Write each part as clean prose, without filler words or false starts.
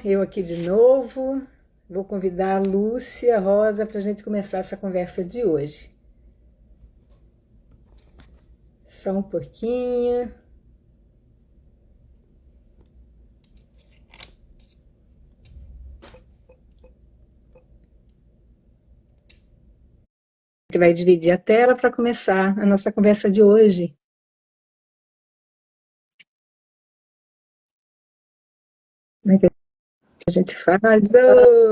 Eu aqui de novo. Vou convidar a Lúcia Rosa para a gente começar essa conversa de hoje. Só um pouquinho. A gente vai dividir a tela para começar a nossa conversa de hoje. Como é que a gente faz?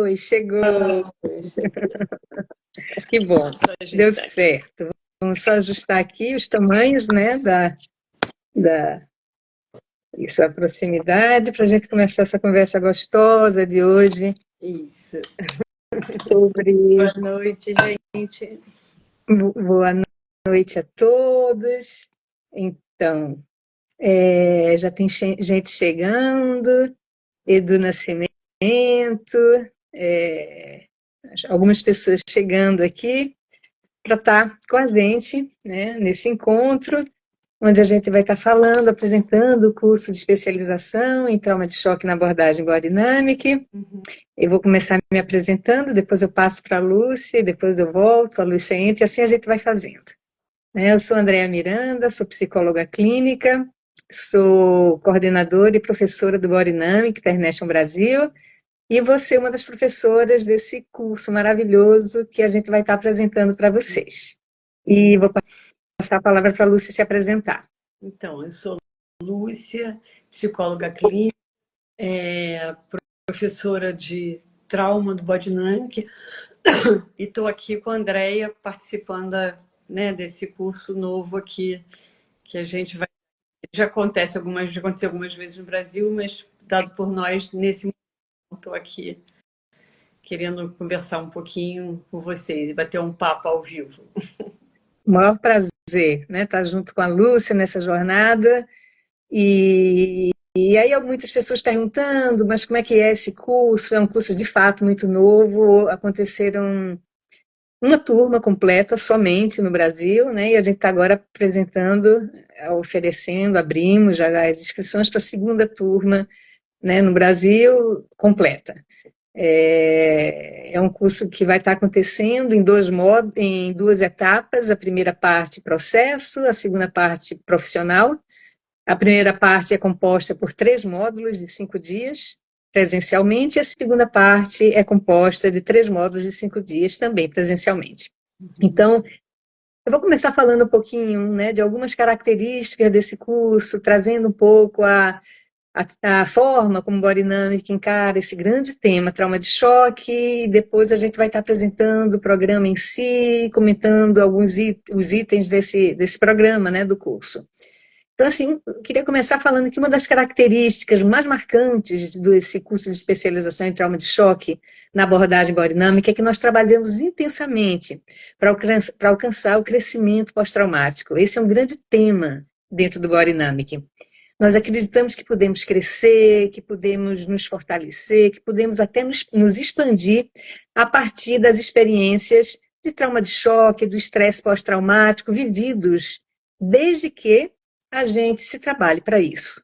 Oi, chegou! Que bom, deu certo. Vamos só ajustar aqui os tamanhos, né, isso, a proximidade, para a gente começar essa conversa gostosa de hoje. Isso. Sobre. Boa noite, gente. Boa noite a todos. Então, já tem gente chegando, Edu Nascimento, algumas pessoas chegando aqui para estar com a gente, né, nesse encontro, onde a gente vai estar falando, apresentando o curso de especialização em trauma de choque na abordagem Body Dynamic. Eu vou começar me apresentando, depois eu passo para a Lúcia, depois eu volto, a Lúcia entra, e assim a gente vai fazendo. Eu sou Andréa Miranda, sou psicóloga clínica, sou coordenadora e professora do Body Dynamic International Brasil, e vou ser uma das professoras desse curso maravilhoso que a gente vai estar apresentando para vocês. E vou passar a palavra para a Lúcia se apresentar. Então, eu sou Lúcia, psicóloga clínica, professora de trauma do Body Dynamic, e estou aqui com a Andréia participando desse curso novo aqui, que a gente vai... Já aconteceu algumas vezes no Brasil, mas dado por nós, nesse momento, estou aqui querendo conversar um pouquinho com vocês e bater um papo ao vivo. O maior prazer, né, estar junto com a Lúcia nessa jornada. E aí muitas pessoas perguntando, mas como é que é esse curso? É um curso de fato muito novo, aconteceram uma turma completa somente no Brasil, né? E a gente está agora apresentando, oferecendo, abrimos já as inscrições para a segunda turma, né, no Brasil completa. É um curso que vai estar acontecendo em em duas etapas, a primeira parte processo, a segunda parte profissional. A primeira parte é composta por 3 módulos de 5 dias, presencialmente, e a segunda parte é composta de 3 módulos de 5 dias, também presencialmente. Então, eu vou começar falando um pouquinho, né, de algumas características desse curso, trazendo um pouco a forma como o Body Dynamic encara esse grande tema, trauma de choque, e depois a gente vai estar apresentando o programa em si, comentando os itens desse programa, né, do curso. Então, assim, eu queria começar falando que uma das características mais marcantes desse curso de especialização em trauma de choque na abordagem Body Dynamic é que nós trabalhamos intensamente para alcançar o crescimento pós-traumático. Esse é um grande tema dentro do Body Dynamic. Nós acreditamos que podemos crescer, que podemos nos fortalecer, que podemos até nos expandir a partir das experiências de trauma de choque, do estresse pós-traumático vividos, desde que a gente se trabalhe para isso.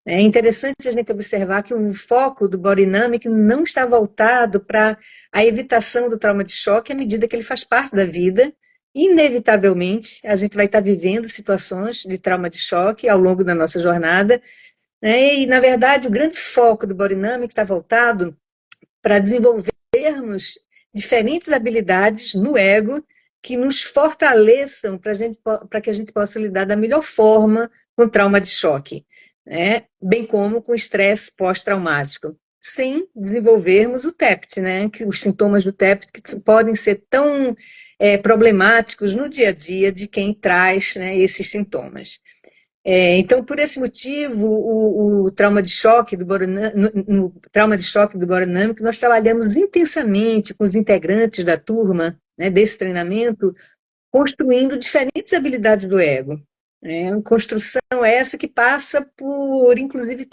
É interessante a gente observar que o foco do Body Dynamic não está voltado para a evitação do trauma de choque à medida que ele faz parte da vida. Inevitavelmente, a gente vai estar vivendo situações de trauma de choque ao longo da nossa jornada, né? E, na verdade, o grande foco do Body Dynamic está voltado para desenvolvermos diferentes habilidades no ego que nos fortaleçam para que a gente possa lidar da melhor forma com trauma de choque, né? Bem como com estresse pós-traumático, sem desenvolvermos o TEPT, né? Que os sintomas do TEPT que podem ser tão problemáticos no dia a dia de quem traz, né, esses sintomas. Então, por esse motivo, o trauma de choque no trauma de choque do Body Dynamic, nós trabalhamos intensamente com os integrantes da turma, né, desse treinamento, construindo diferentes habilidades do ego. Construção essa que passa inclusive,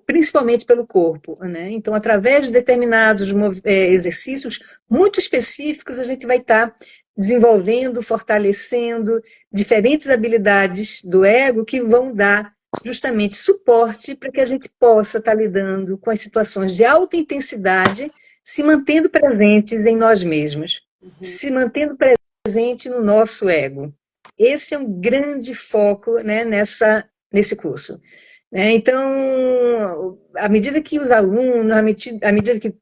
principalmente pelo corpo, né? Então, através de determinados exercícios muito específicos, a gente vai estar desenvolvendo, fortalecendo diferentes habilidades do ego que vão dar justamente suporte para que a gente possa estar lidando com as situações de alta intensidade, se mantendo presentes em nós mesmos, se mantendo presente no nosso ego. Esse é um grande foco, né, nesse curso. Então, à medida que os alunos, à medida que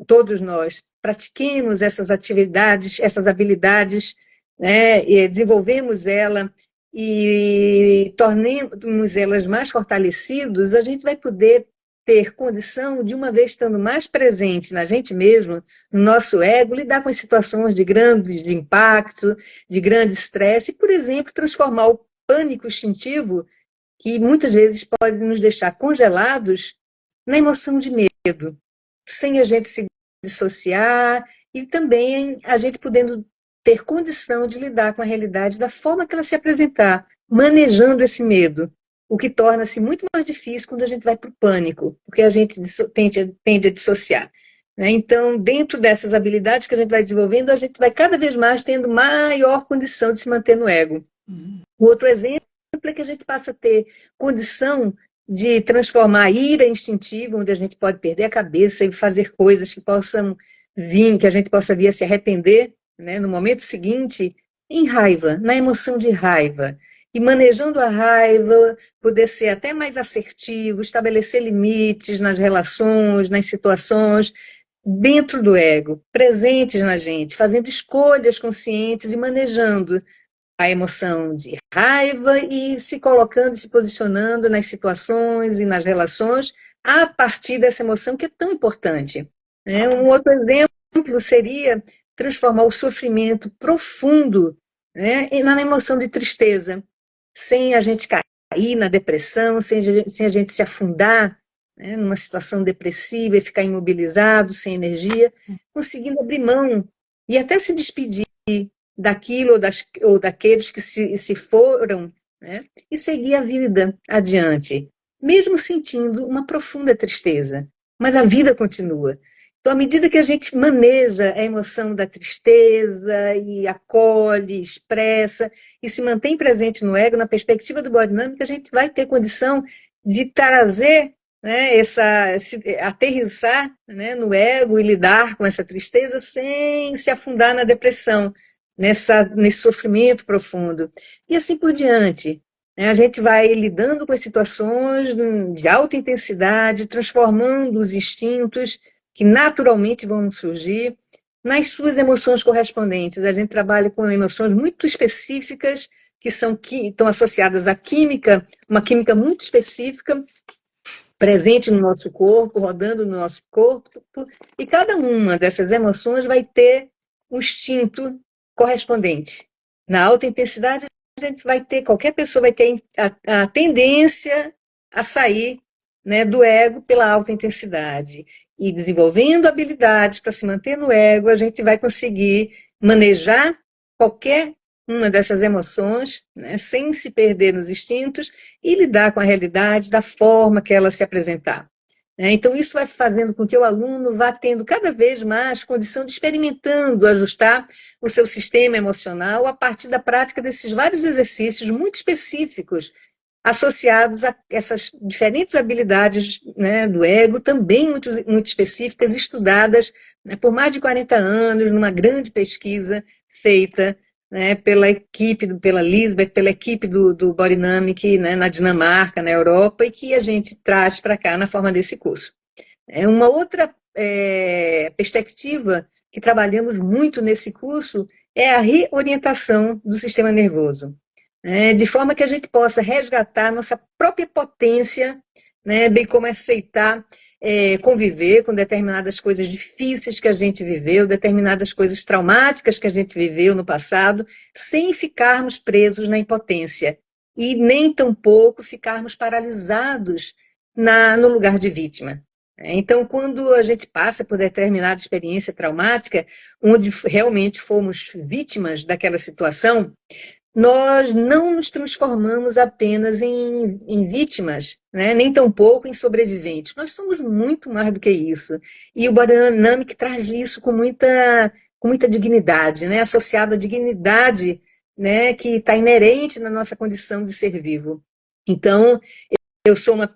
todos nós pratiquemos essas atividades, essas habilidades, né, e desenvolvemos ela e tornemos elas mais fortalecidas, a gente vai poder ter condição de, uma vez estando mais presente na gente mesmo, no nosso ego, lidar com as situações de grandes impacto, de grande estresse, e, por exemplo, transformar o pânico instintivo, que muitas vezes pode nos deixar congelados, na emoção de medo, sem a gente se dissociar e também a gente podendo ter condição de lidar com a realidade da forma que ela se apresentar, manejando esse medo, o que torna-se muito mais difícil quando a gente vai para o pânico, porque a gente tende a dissociar. Então, dentro dessas habilidades que a gente vai desenvolvendo, a gente vai cada vez mais tendo maior condição de se manter no ego. O outro exemplo é que a gente passa a ter condição de transformar a ira instintiva, onde a gente pode perder a cabeça e fazer coisas que possam vir, que a gente possa vir a se arrepender, né, no momento seguinte, em raiva, na emoção de raiva. E manejando a raiva, poder ser até mais assertivo, estabelecer limites nas relações, nas situações, dentro do ego, presentes na gente, fazendo escolhas conscientes e manejando a emoção de raiva e se colocando, se posicionando nas situações e nas relações a partir dessa emoção que é tão importante. Um outro exemplo seria transformar o sofrimento profundo, né, na emoção de tristeza, sem a gente cair na depressão, sem a gente se afundar, né, numa situação depressiva e ficar imobilizado, sem energia, conseguindo abrir mão e até se despedir daquilo ou daqueles que se foram, né, e seguir a vida adiante, mesmo sentindo uma profunda tristeza. Mas a vida continua. Então, à medida que a gente maneja a emoção da tristeza e acolhe, expressa e se mantém presente no ego, na perspectiva do Bodhinamika, a gente vai ter condição de trazer, né, aterrissar, né, no ego e lidar com essa tristeza sem se afundar na depressão, nesse sofrimento profundo. E assim por diante. A gente vai lidando com as situações de alta intensidade, transformando os instintos que naturalmente vão surgir nas suas emoções correspondentes. A gente trabalha com emoções muito específicas, que estão associadas à química, uma química muito específica, presente no nosso corpo, rodando no nosso corpo, e cada uma dessas emoções vai ter um instinto correspondente. Na alta intensidade, qualquer pessoa vai ter a tendência a sair, né, do ego pela alta intensidade. E desenvolvendo habilidades para se manter no ego, a gente vai conseguir manejar qualquer uma dessas emoções, né, sem se perder nos instintos e lidar com a realidade da forma que ela se apresentar. Então, isso vai fazendo com que o aluno vá tendo cada vez mais condição de experimentando, ajustar o seu sistema emocional a partir da prática desses vários exercícios muito específicos associados a essas diferentes habilidades, né, do ego, também muito, muito específicas, estudadas, né, por mais de 40 anos, numa grande pesquisa feita, né, pela Lisbeth, pela equipe do Bodhinamik, né, na Dinamarca, na Europa, e que a gente traz para cá na forma desse curso. Uma outra perspectiva que trabalhamos muito nesse curso é a reorientação do sistema nervoso, de forma que a gente possa resgatar nossa própria potência, né, bem como aceitar conviver com determinadas coisas difíceis que a gente viveu, determinadas coisas traumáticas que a gente viveu no passado, sem ficarmos presos na impotência e nem tampouco ficarmos paralisados no lugar de vítima. Então, quando a gente passa por determinada experiência traumática, onde realmente fomos vítimas daquela situação, nós não nos transformamos apenas em vítimas, né? Nem tampouco em sobreviventes. Nós somos muito mais do que isso. E o Bodhinamika traz isso com muita dignidade, né? Associado à dignidade, né, que está inerente na nossa condição de ser vivo. Então,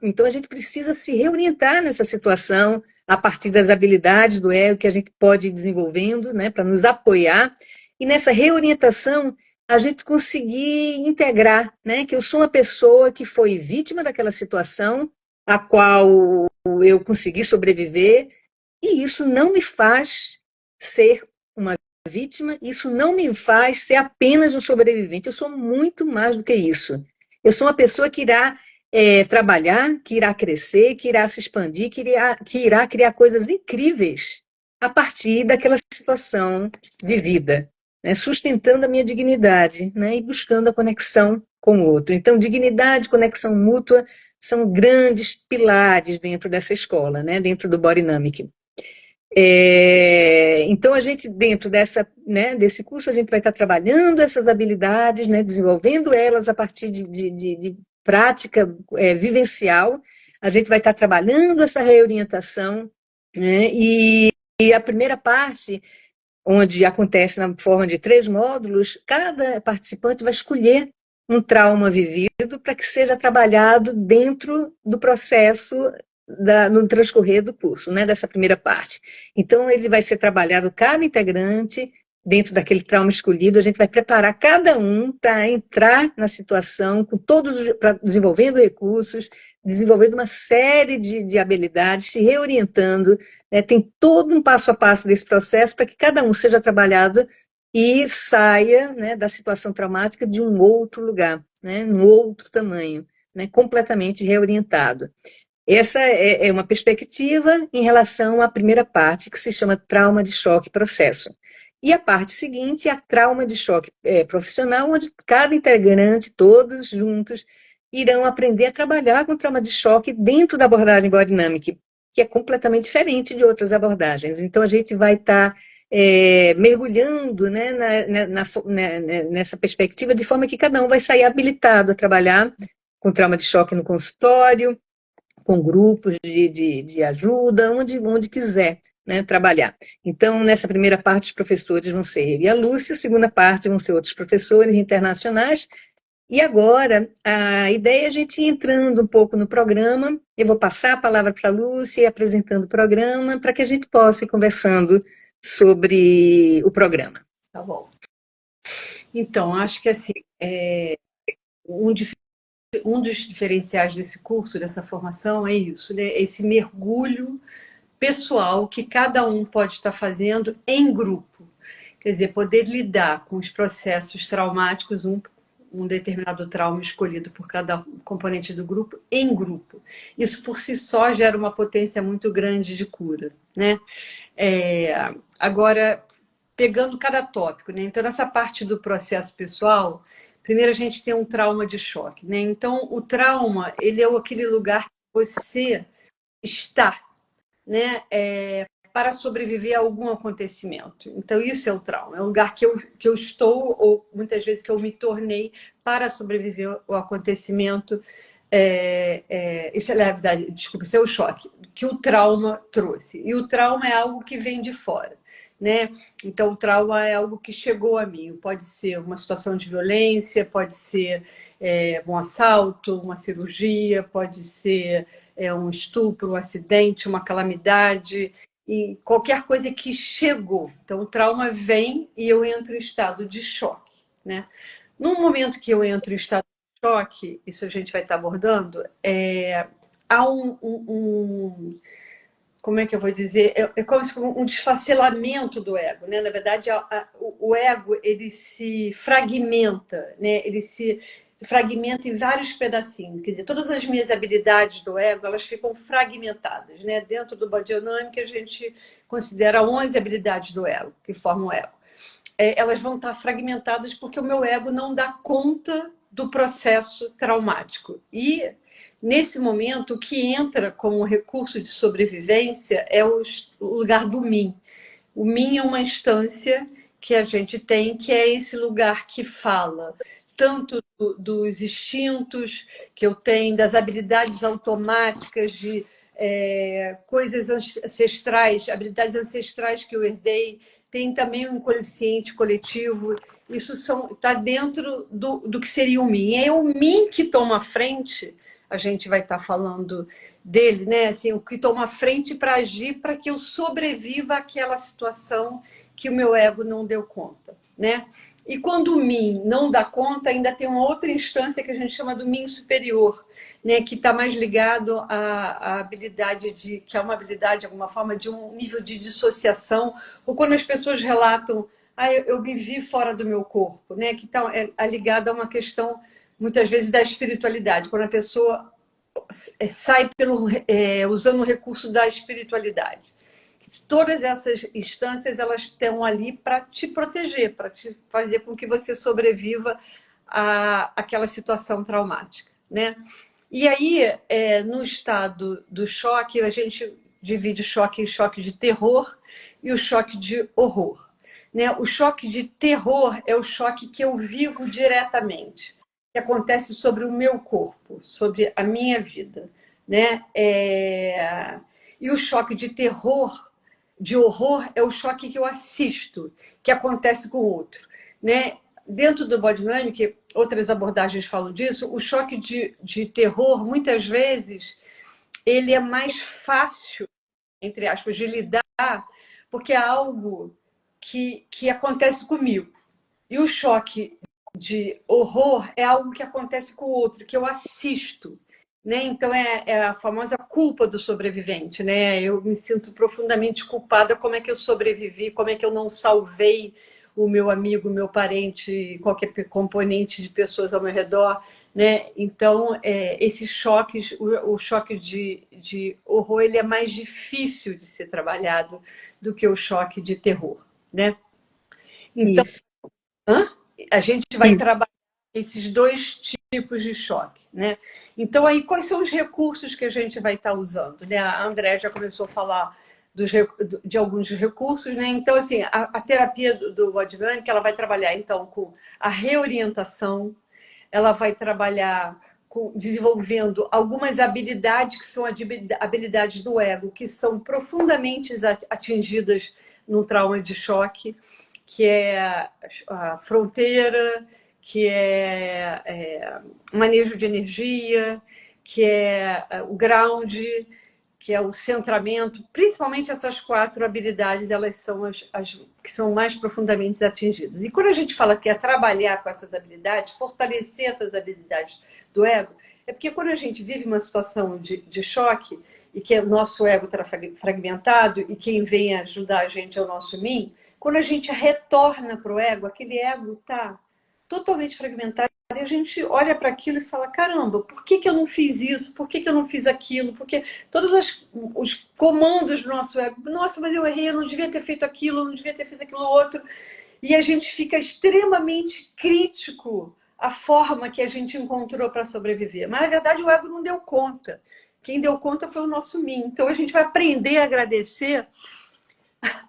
então a gente precisa se reorientar nessa situação a partir das habilidades do ego que a gente pode ir desenvolvendo, né, para nos apoiar, e nessa reorientação a gente conseguir integrar, né, que eu sou uma pessoa que foi vítima daquela situação, a qual eu consegui sobreviver, e isso não me faz ser uma vítima, isso não me faz ser apenas um sobrevivente, eu sou muito mais do que isso. Eu sou uma pessoa que irá trabalhar, que irá crescer, que irá se expandir, que irá criar coisas incríveis a partir daquela situação vivida, né, sustentando a minha dignidade, né, e buscando a conexão com o outro. Então, dignidade, conexão mútua são grandes pilares dentro dessa escola, né, dentro do Bodynamic. Então, a gente, dentro desse curso, a gente vai estar trabalhando essas habilidades, né, desenvolvendo elas a partir de prática vivencial. A gente vai estar trabalhando essa reorientação, né, e a primeira parte, onde acontece na forma de 3 módulos, cada participante vai escolher um trauma vivido para que seja trabalhado dentro do processo no transcorrer do curso, né, dessa primeira parte. Então, ele vai ser trabalhado cada integrante dentro daquele trauma escolhido, a gente vai preparar cada um para entrar na situação, desenvolvendo recursos, desenvolvendo uma série de habilidades, se reorientando, né, tem todo um passo a passo desse processo para que cada um seja trabalhado e saia, né, da situação traumática de um outro lugar, né, um outro tamanho, né, completamente reorientado. Essa é uma perspectiva em relação à primeira parte, que se chama trauma de choque processo. E a parte seguinte é a trauma de choque profissional, onde cada integrante, todos juntos, irão aprender a trabalhar com trauma de choque dentro da abordagem Bodynamic, que é completamente diferente de outras abordagens. Então, a gente vai estar mergulhando, né, nessa perspectiva, de forma que cada um vai sair habilitado a trabalhar com trauma de choque no consultório, com grupos de ajuda, onde quiser, né, trabalhar. Então, nessa primeira parte, os professores vão ser eu e a Lúcia, a segunda parte vão ser outros professores internacionais, e agora a ideia é a gente ir entrando um pouco no programa, eu vou passar a palavra para a Lúcia e apresentando o programa, para que a gente possa ir conversando sobre o programa. Tá bom. Então, acho que assim, um dos diferenciais desse curso, dessa formação, é isso, né? Esse mergulho pessoal que cada um pode estar fazendo em grupo. Quer dizer, poder lidar com os processos traumáticos, um determinado trauma escolhido por cada componente do grupo, em grupo. Isso por si só gera uma potência muito grande de cura, né? Agora, pegando cada tópico, né? Então, nessa parte do processo pessoal, primeiro a gente tem um trauma de choque, né? Então, o trauma, ele é aquele lugar que você está, né? Para sobreviver a algum acontecimento. Então, isso é o trauma. É um lugar que eu estou, ou muitas vezes que eu me tornei para sobreviver ao acontecimento. Isso é a verdade, desculpa, isso é o choque que o trauma trouxe. E o trauma é algo que vem de fora, né? Então, o trauma é algo que chegou a mim. Pode ser uma situação de violência, pode ser um assalto, uma cirurgia, pode ser um estupro, um acidente, uma calamidade, e qualquer coisa que chegou. Então, o trauma vem e eu entro em estado de choque, né? No momento que eu entro em estado de choque, isso a gente vai estar abordando, há como é que eu vou dizer? É como se fosse um desfacelamento do ego, né? Na verdade, o ego, ele se fragmenta, né? Ele se fragmenta em vários pedacinhos. Quer dizer, todas as minhas habilidades do ego, elas ficam fragmentadas, né? Dentro do Bodynamic, a gente considera 11 habilidades do ego, que formam o ego. Elas vão estar fragmentadas porque o meu ego não dá conta do processo traumático. E nesse momento, o que entra como recurso de sobrevivência é o lugar do mim. O mim é uma instância que a gente tem, que é esse lugar que fala tanto dos instintos que eu tenho, das habilidades automáticas, de coisas ancestrais, habilidades ancestrais que eu herdei tem também o inconsciente coletivo. Isso está dentro do que seria o mim. É o mim que toma a frente, a gente vai estar falando dele, né? Assim, o que toma a frente para agir para que eu sobreviva àquela situação que o meu ego não deu conta, né? E quando o mim não dá conta, ainda tem uma outra instância que a gente chama do mim superior, né, que está mais ligado à habilidade que é uma habilidade, de alguma forma, de um nível de dissociação, ou quando as pessoas relatam, eu me vi fora do meu corpo, né, que é ligado a uma questão, muitas vezes, da espiritualidade, quando a pessoa sai usando o recurso da espiritualidade. Todas essas instâncias, elas estão ali para te proteger, para te fazer com que você sobreviva àquela situação traumática, né? E aí, no estado do choque, a gente divide choque em choque de terror e o choque de horror, né? O choque de terror é o choque que eu vivo diretamente, que acontece sobre o meu corpo, sobre a minha vida, né? E o choque de terror, de horror, é o choque que eu assisto, que acontece com o outro, né? Dentro do Body Dynamic, outras abordagens falam disso, o choque de terror, muitas vezes, ele é mais fácil, entre aspas, de lidar, porque é algo que acontece comigo. E o choque de horror é algo que acontece com o outro, que eu assisto. Né? Então, é a famosa culpa do sobrevivente. Né? Eu me sinto profundamente culpada. Como é que eu sobrevivi? Como é que eu não salvei o meu amigo, o meu parente, qualquer componente de pessoas ao meu redor? Né? Então, esses choques, o choque de horror, ele é mais difícil de ser trabalhado do que o choque de terror. Né? Então, Isso. a gente vai trabalhar esses dois tipos de choque, né? Então, aí, quais são os recursos que a gente vai estar usando? Né? A André já começou a falar de alguns recursos, né? Então, assim, a terapia do Body Dynamic, ela vai trabalhar, então, com a reorientação, ela vai trabalhar desenvolvendo algumas habilidades que são habilidades do ego, que são profundamente atingidas no trauma de choque, que é a fronteira, que é manejo de energia, que é o ground, que é o centramento. Principalmente essas 4 habilidades, elas são as que são mais profundamente atingidas. E quando a gente fala que é trabalhar com essas habilidades, fortalecer essas habilidades do ego, é porque quando a gente vive uma situação de choque e que o nosso ego está fragmentado e quem vem ajudar a gente é o nosso mim, quando a gente retorna para o ego, aquele ego está totalmente fragmentado e a gente olha para aquilo e fala, caramba, por que eu não fiz isso? Por que eu não fiz aquilo? Porque todos os comandos do nosso ego, nossa, mas eu errei, eu não devia ter feito aquilo, eu não devia ter feito aquilo outro. E a gente fica extremamente crítico à forma que a gente encontrou para sobreviver. Mas, na verdade, o ego não deu conta. Quem deu conta foi o nosso mim. Então, a gente vai aprender a agradecer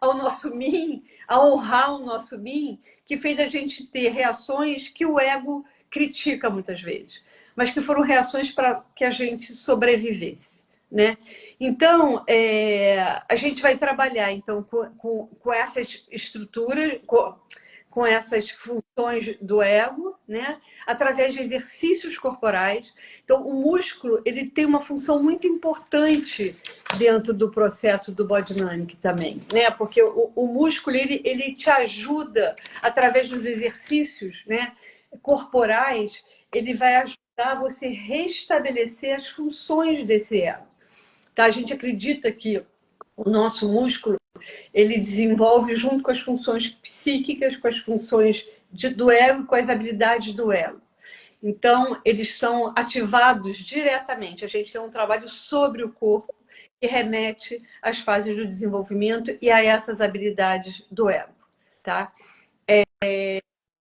ao nosso mim, a honrar o nosso mim, que fez a gente ter reações que o ego critica muitas vezes, mas que foram reações para que a gente sobrevivesse, né? Então, a gente vai trabalhar então com essas estruturas, com essas funções do ego, né? Através de exercícios corporais. Então, o músculo ele tem uma função muito importante dentro do processo do Body Dynamic também, né? Porque o músculo ele te ajuda através dos exercícios, né? Corporais, ele vai ajudar você a restabelecer as funções desse ego. Tá? A gente acredita que o nosso músculo ele desenvolve junto com as funções psíquicas, com as funções do ego, com as habilidades do ego. Então, eles são ativados diretamente. A gente tem um trabalho sobre o corpo que remete às fases do desenvolvimento e a essas habilidades do ego. Tá?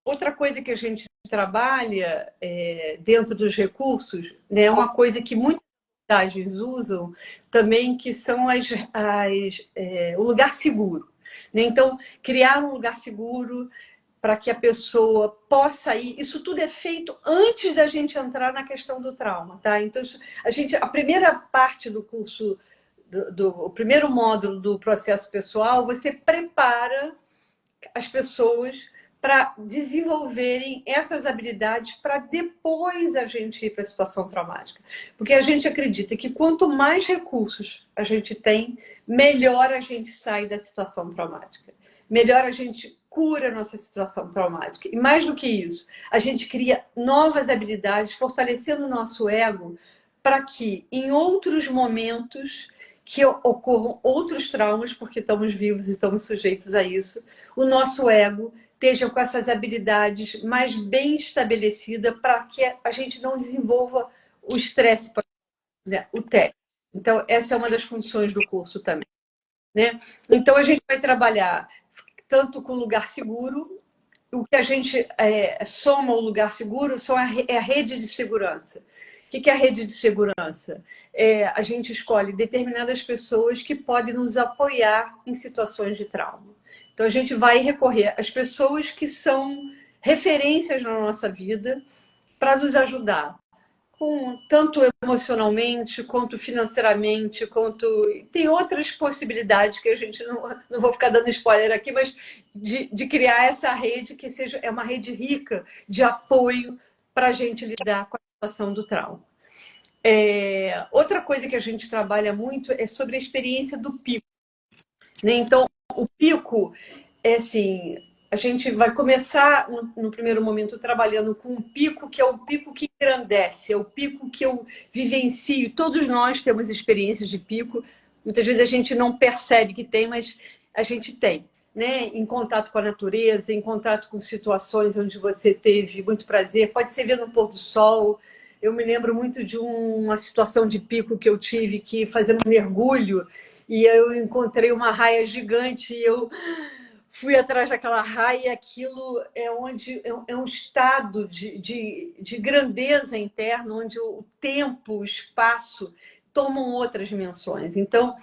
Outra coisa que a gente trabalha dentro dos recursos, né, uma coisa que muitas abordagens usam também, que são o lugar seguro. Né? Então, criar um lugar seguro para que a pessoa possa ir. Isso tudo é feito antes da gente entrar na questão do trauma. Tá? Então, a primeira parte do curso, o primeiro módulo do processo pessoal, você prepara as pessoas para desenvolverem essas habilidades para depois a gente ir para a situação traumática. Porque a gente acredita que quanto mais recursos a gente tem, melhor a gente sai da situação traumática. Melhor a gente cura a nossa situação traumática. E mais do que isso, a gente cria novas habilidades, fortalecendo o nosso ego para que em outros momentos que ocorram outros traumas, porque estamos vivos e estamos sujeitos a isso, o nosso ego esteja com essas habilidades mais bem estabelecidas para que a gente não desenvolva o estresse, né? O TEC. Então, essa é uma das funções do curso também, né? Então, a gente vai trabalhar tanto com lugar seguro, o que a gente soma ao lugar seguro é a rede de segurança. O que é a rede de segurança? A gente escolhe determinadas pessoas que podem nos apoiar em situações de trauma. Então, a gente vai recorrer às pessoas que são referências na nossa vida para nos ajudar, tanto emocionalmente, quanto financeiramente, quanto... Tem outras possibilidades que a gente não vou ficar dando spoiler aqui, mas de criar essa rede que é uma rede rica de apoio para a gente lidar com a situação do trauma. Outra coisa que a gente trabalha muito é sobre a experiência do pico, né? Então, o pico é assim, a gente vai começar no primeiro momento trabalhando com um pico que é o pico que engrandece, é o pico que eu vivencio. Todos nós temos experiências de pico, muitas vezes a gente não percebe que tem, mas a gente tem, né? Em contato com a natureza, em contato com situações onde você teve muito prazer, pode ser ver no pôr do sol. Eu me lembro muito de uma situação de pico que eu tive que fazendo um mergulho, e eu encontrei uma raia gigante e eu fui atrás daquela raia, e aquilo é um estado de grandeza interna, onde o tempo, o espaço tomam outras dimensões. Então,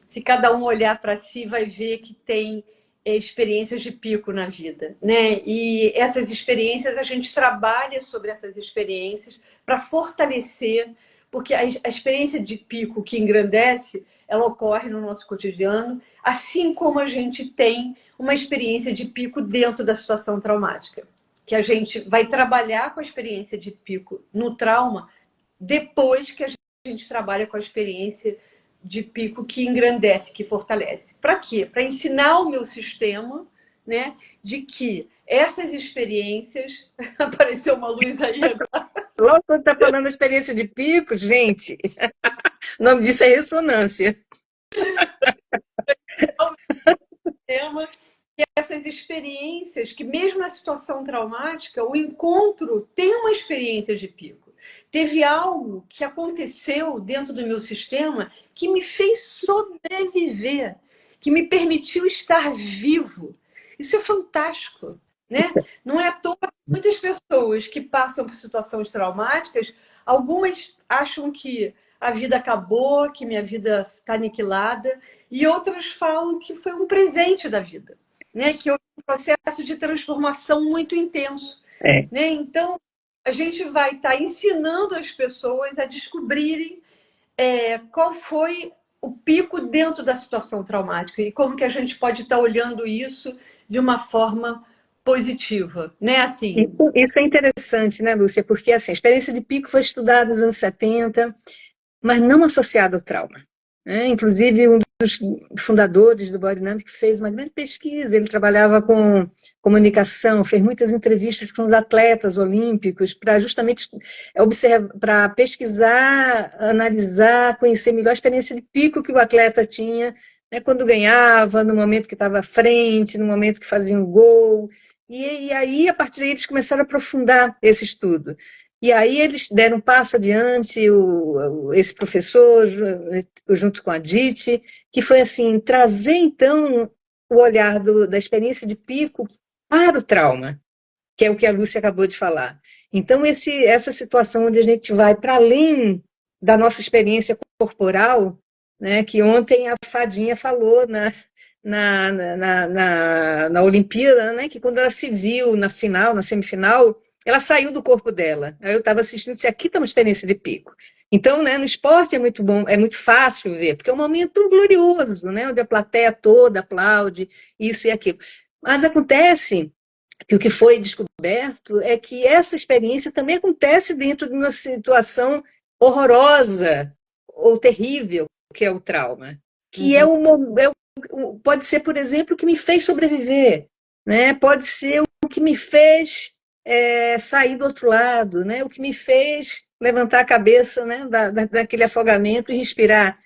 se cada um olhar para si, vai ver que tem experiências de pico na vida, né? E essas experiências, a gente trabalha sobre essas experiências para fortalecer, porque a experiência de pico que engrandece, ela ocorre no nosso cotidiano, assim como a gente tem uma experiência de pico dentro da situação traumática, que a gente vai trabalhar com a experiência de pico no trauma depois que a gente trabalha com a experiência de pico que engrandece, que fortalece. Para quê? Para ensinar o meu sistema, né, de que essas experiências... Apareceu uma luz aí agora. Logo quando está falando da experiência de pico, gente, o nome disso é ressonância. Que essas experiências, que mesmo na situação traumática, o encontro tem uma experiência de pico. Teve algo que aconteceu dentro do meu sistema que me fez sobreviver, que me permitiu estar vivo. Isso é fantástico, né? Não é à toa que muitas pessoas que passam por situações traumáticas, algumas acham que a vida acabou, que minha vida está aniquilada, e outras falam que foi um presente da vida, né? Que houve um processo de transformação muito intenso. Né? Então, a gente vai estar ensinando as pessoas a descobrirem qual foi o pico dentro da situação traumática e como que a gente pode estar olhando isso de uma forma positiva, né? Assim... Isso é interessante, né, Lúcia? Porque assim, a experiência de pico foi estudada nos anos 70, mas não associada ao trauma, né? Inclusive, um dos fundadores do Body Dynamics fez uma grande pesquisa, ele trabalhava com comunicação, fez muitas entrevistas com os atletas olímpicos para justamente observar, para pesquisar, analisar, conhecer melhor a experiência de pico que o atleta tinha, né, quando ganhava, no momento que estava à frente, no momento que fazia um gol. E aí, a partir daí, eles começaram a aprofundar esse estudo. E aí eles deram um passo adiante, esse professor, junto com a Dite, que foi assim, trazer então o olhar da experiência de pico para o trauma, que é o que a Lúcia acabou de falar. Então, essa situação onde a gente vai para além da nossa experiência corporal, né, que ontem a Fadinha falou na Olimpíada, né, que quando ela se viu na final, na semifinal, ela saiu do corpo dela. Aí eu estava assistindo e disse, aqui está uma experiência de pico. Então, né, no esporte é muito bom, é muito fácil ver, porque é um momento glorioso, né, onde a plateia toda aplaude, isso e aquilo. Mas acontece que o que foi descoberto é que essa experiência também acontece dentro de uma situação horrorosa ou terrível, que é o trauma, que é pode ser, por exemplo, o que me fez sobreviver, né? Pode ser o que me fez sair do outro lado, né? O que me fez levantar a cabeça, né? Daquele afogamento e respirar.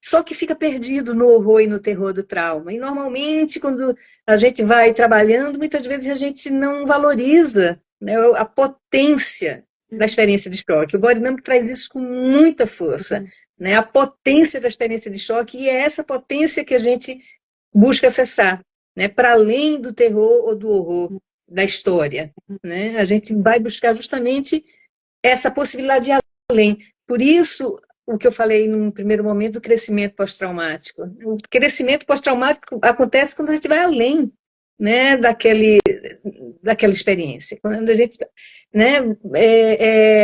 Só que fica perdido no horror e no terror do trauma. E normalmente, quando a gente vai trabalhando, muitas vezes a gente não valoriza, né, a potência da experiência de choque. O Body Numb traz isso com muita força, né, a potência da experiência de choque, e é essa potência que a gente busca acessar, né, para além do terror ou do horror da história. Né? A gente vai buscar justamente essa possibilidade de ir além. Por isso, o que eu falei num primeiro momento do crescimento pós-traumático. O crescimento pós-traumático acontece quando a gente vai além, né, daquela experiência, quando a gente, né,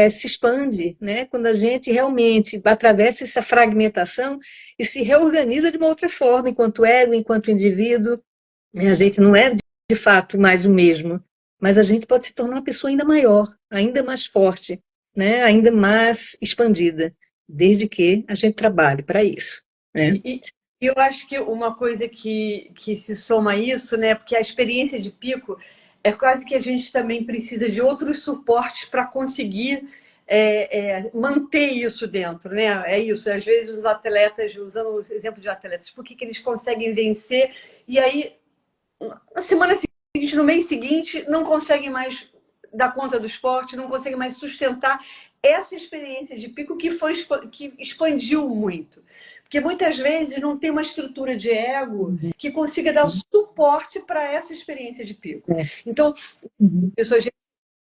se expande, né, quando a gente realmente atravessa essa fragmentação e se reorganiza de uma outra forma, enquanto ego, enquanto indivíduo, né, a gente não é de fato mais o mesmo, mas a gente pode se tornar uma pessoa ainda maior, ainda mais forte, né, ainda mais expandida, desde que a gente trabalhe para isso. Né? E eu acho que uma coisa que se soma a isso, né? Porque a experiência de pico é quase que a gente também precisa de outros suportes para conseguir manter isso dentro, né? É isso. Às vezes os atletas, usando o exemplo de atletas, por que eles conseguem vencer e aí na semana seguinte, no mês seguinte, não conseguem mais dar conta do esporte, não conseguem mais sustentar essa experiência de pico que expandiu muito. Porque muitas vezes não tem uma estrutura de ego que consiga dar suporte para essa experiência de pico. Então, a gente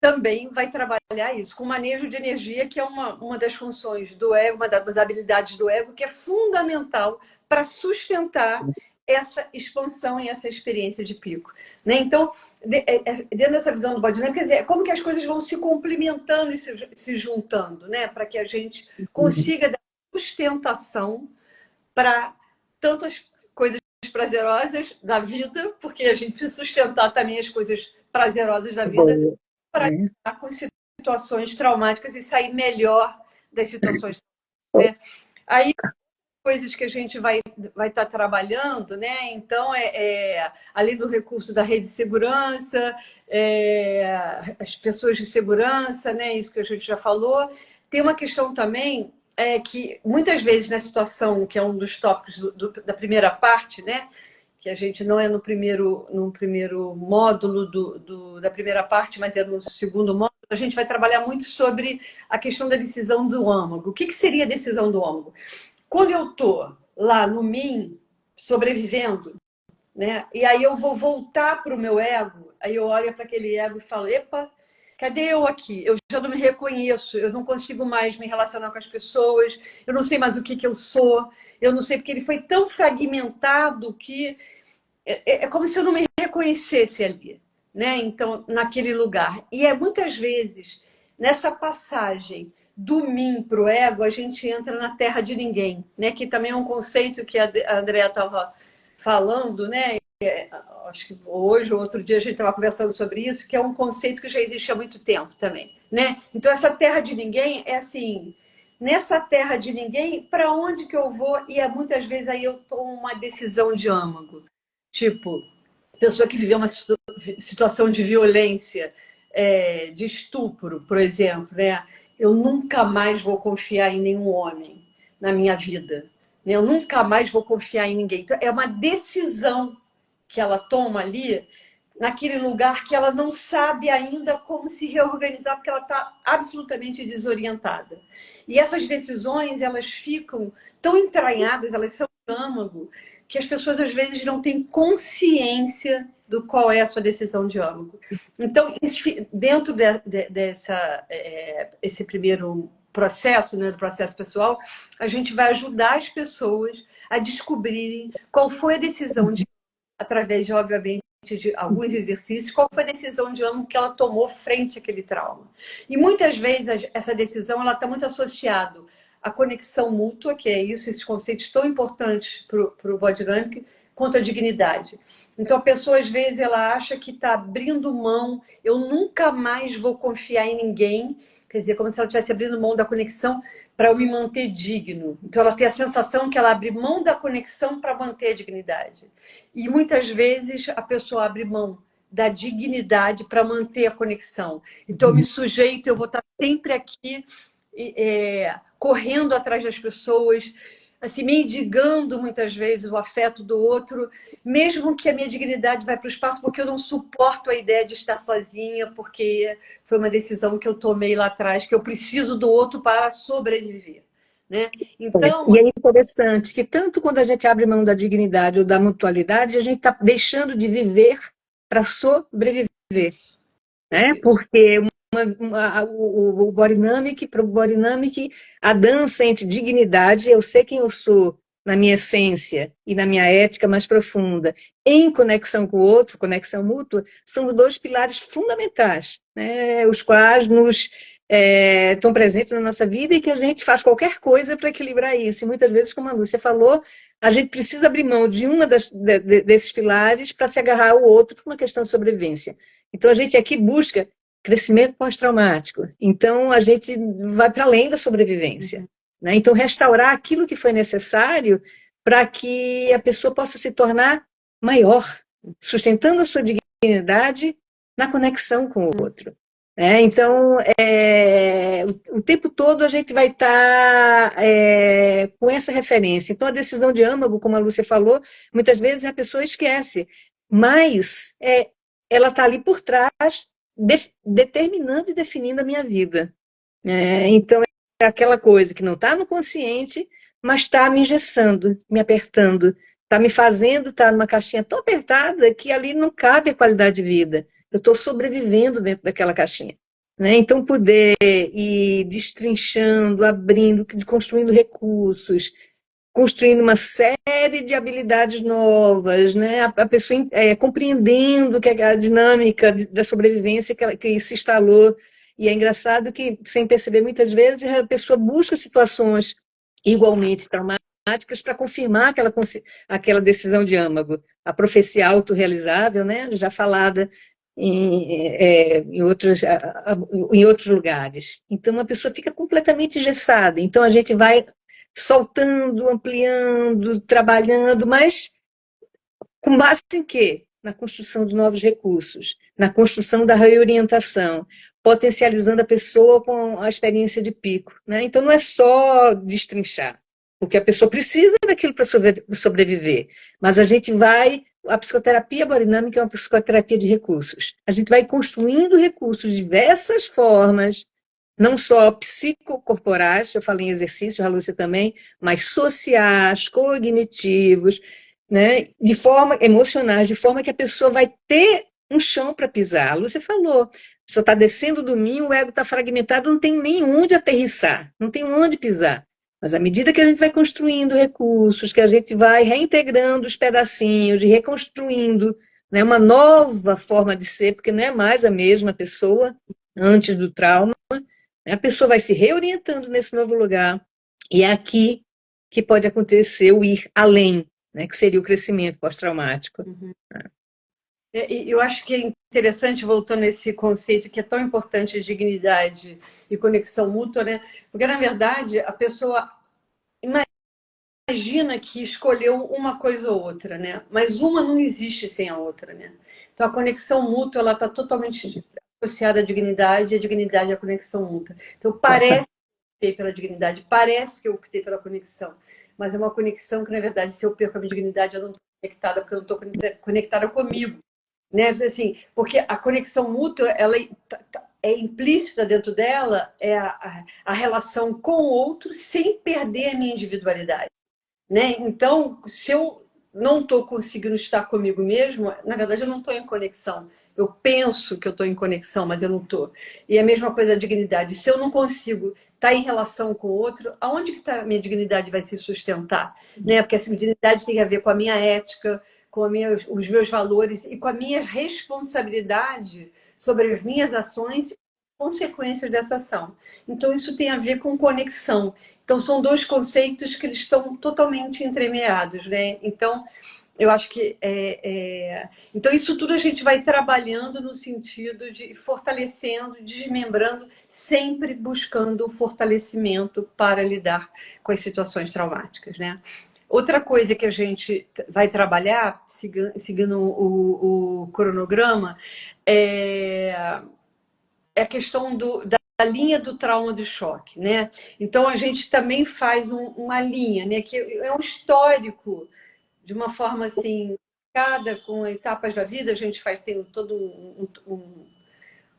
também vai trabalhar isso com manejo de energia, que é uma das funções do ego, uma das habilidades do ego, que é fundamental para sustentar essa expansão e essa experiência de pico. Né? Então, dentro dessa visão do Body Numb, quer dizer, como que as coisas vão se complementando e se juntando, né? Para que a gente consiga dar sustentação para tantas coisas prazerosas da vida, porque a gente precisa sustentar também as coisas prazerosas da vida, para lidar com situações traumáticas e sair melhor das situações. Né? Aí, coisas que a gente vai estar trabalhando, né? Então, além do recurso da rede de segurança, as pessoas de segurança, né? Isso que a gente já falou. Tem uma questão também que muitas vezes na situação, que é um dos tópicos da primeira parte, né? Que a gente não é no primeiro módulo da primeira parte, mas é no segundo módulo, a gente vai trabalhar muito sobre a questão da decisão do âmago. O que seria a decisão do âmago? Quando eu estou lá no mim, sobrevivendo, né? E aí eu vou voltar para o meu ego, aí eu olho para aquele ego e falo, epa, cadê eu aqui? Eu já não me reconheço, eu não consigo mais me relacionar com as pessoas, eu não sei mais o que eu sou, eu não sei, porque ele foi tão fragmentado que é como se eu não me reconhecesse ali, né? Então, naquele lugar. E muitas vezes, nessa passagem do mim para o ego, a gente entra na terra de ninguém, né? Que também é um conceito que a Andrea estava falando, né? Acho que hoje ou outro dia a gente estava conversando sobre isso, que é um conceito que já existe há muito tempo também, né? Então, essa terra de ninguém é assim, nessa terra de ninguém, para onde que eu vou? E muitas vezes aí eu tomo uma decisão de âmago. Tipo, pessoa que viveu uma situação de violência, de estupro, por exemplo, né? Eu nunca mais vou confiar em nenhum homem na minha vida. Né? Eu nunca mais vou confiar em ninguém. Então, é uma decisão que ela toma ali, naquele lugar que ela não sabe ainda como se reorganizar, porque ela está absolutamente desorientada. E essas decisões, elas ficam tão entranhadas, elas são um âmago, que as pessoas às vezes não têm consciência do qual é a sua decisão de âmago. Então, dentro esse primeiro processo, né, do processo pessoal, a gente vai ajudar as pessoas a descobrirem qual foi a decisão de, através de, obviamente, de alguns exercícios, qual foi a decisão de âmago que ela tomou frente àquele trauma. E muitas vezes essa decisão está muito associada à conexão mútua, que é isso, esses conceitos tão importantes para o Body Numb, quanto à dignidade. Então, a pessoa, às vezes, ela acha que está abrindo mão, eu nunca mais vou confiar em ninguém, quer dizer, como se ela estivesse abrindo mão da conexão para eu me manter digno. Então, ela tem a sensação que ela abre mão da conexão para manter a dignidade. E, muitas vezes, a pessoa abre mão da dignidade para manter a conexão. Então, eu me sujeito, eu vou estar sempre aqui, correndo atrás das pessoas, assim, mendigando muitas vezes o afeto do outro, mesmo que a minha dignidade vá para o espaço, porque eu não suporto a ideia de estar sozinha, porque foi uma decisão que eu tomei lá atrás, que eu preciso do outro para sobreviver. Né? Então, E é interessante que tanto quando a gente abre mão da dignidade ou da mutualidade, a gente está deixando de viver para sobreviver, né? Porque o Borinamic, para o Borinamic, a dança entre dignidade, eu sei quem eu sou na minha essência e na minha ética mais profunda, em conexão com o outro, conexão mútua, são dois pilares fundamentais, né? Os quais nos estão presentes na nossa vida e que a gente faz qualquer coisa para equilibrar isso. E muitas vezes, como a Lúcia falou, a gente precisa abrir mão de desses pilares para se agarrar ao outro por uma questão de sobrevivência. Então, a gente aqui busca crescimento pós-traumático. Então, a gente vai para além da sobrevivência. Né? Então, restaurar aquilo que foi necessário para que a pessoa possa se tornar maior, sustentando a sua dignidade na conexão com o outro. Então, o tempo todo a gente vai estar com essa referência. Então, a decisão de âmago, como a Lúcia falou, muitas vezes a pessoa esquece, mas ela está ali por trás, determinando e definindo a minha vida. Então, é aquela coisa que não está no consciente, mas está me engessando, me apertando, está me fazendo estar numa caixinha tão apertada que ali não cabe a qualidade de vida. Eu estou sobrevivendo dentro daquela caixinha. Né? Então, poder ir destrinchando, abrindo, construindo recursos, construindo uma série de habilidades novas, né? A pessoa compreendendo que a dinâmica da sobrevivência que se instalou. E é engraçado que, sem perceber, muitas vezes a pessoa busca situações igualmente traumáticas para confirmar aquela decisão de âmago. A profecia autorrealizável, né? Já falada em outros lugares. Então, a pessoa fica completamente engessada. Então, a gente vai soltando, ampliando, trabalhando, mas com base em quê? Na construção de novos recursos, na construção da reorientação, potencializando a pessoa com a experiência de pico. Né? Então, não é só destrinchar, porque a pessoa precisa daquilo para sobreviver, mas a gente vai... A psicoterapia borinâmica é uma psicoterapia de recursos. A gente vai construindo recursos de diversas formas, não só psicocorporais, eu falei em exercício, a Lúcia também, mas sociais, cognitivos, né, de forma emocionais, de forma que a pessoa vai ter um chão para pisar. A Lúcia falou, a pessoa está descendo do ninho, o ego está fragmentado, não tem nem onde aterrissar, não tem onde pisar. Mas à medida que a gente vai construindo recursos, que a gente vai reintegrando os pedacinhos e reconstruindo, né, uma nova forma de ser, porque não é mais a mesma pessoa antes do trauma, a pessoa vai se reorientando nesse novo lugar, e é aqui que pode acontecer o ir além, né, que seria o crescimento pós-traumático. Eu acho que é interessante, voltando a esse conceito que é tão importante, de dignidade e conexão mútua, né? Porque, na verdade, a pessoa imagina que escolheu uma coisa ou outra, né? Mas uma não existe sem a outra, né? Então, a conexão mútua, ela está totalmente associada à dignidade, e a dignidade à conexão mútua. Então, parece que eu optei pela dignidade, parece que eu optei pela conexão, mas é uma conexão que, na verdade, se eu perco a minha dignidade, eu não estou conectada, porque eu não estou conectada comigo. Né? Assim, porque a conexão mútua, ela é implícita dentro dela, é a relação com o outro sem perder a minha individualidade. Né? Então, se eu não estou conseguindo estar comigo mesmo, na verdade eu não estou em conexão. Eu penso que eu estou em conexão, mas eu não estou. E a mesma coisa da dignidade. Se eu não consigo estar em relação com o outro, aonde que a minha dignidade vai se sustentar? Né? Porque essa dignidade tem a ver com a minha ética, com os meus valores e com a minha responsabilidade sobre as minhas ações e consequências dessa ação. Então, isso tem a ver com conexão. Então, são dois conceitos que eles estão totalmente entremeados, né? Então, Eu acho que então isso tudo a gente vai trabalhando no sentido de fortalecendo, desmembrando, sempre buscando o fortalecimento para lidar com as situações traumáticas, né? Outra coisa que a gente vai trabalhar, seguindo o cronograma, é a questão da linha do trauma de choque, né? Então a gente também faz uma linha, né? Que é um histórico de uma forma assim, cada com etapas da vida, a gente tem todo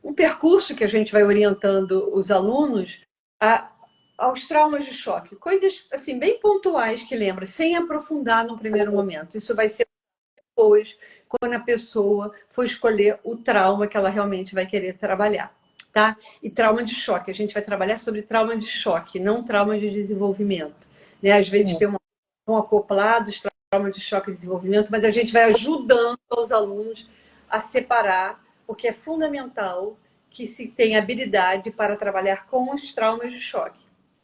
um percurso que a gente vai orientando os alunos aos traumas de choque, coisas assim bem pontuais que lembra, sem aprofundar no primeiro momento. Isso vai ser depois, quando a pessoa for escolher o trauma que ela realmente vai querer trabalhar. Tá? E trauma de choque, a gente vai trabalhar sobre trauma de choque, não trauma de desenvolvimento. Né? Às vezes tem um acoplado, trauma de choque e desenvolvimento, mas a gente vai ajudando os alunos a separar, porque é fundamental que se tenha habilidade para trabalhar com os traumas de choque.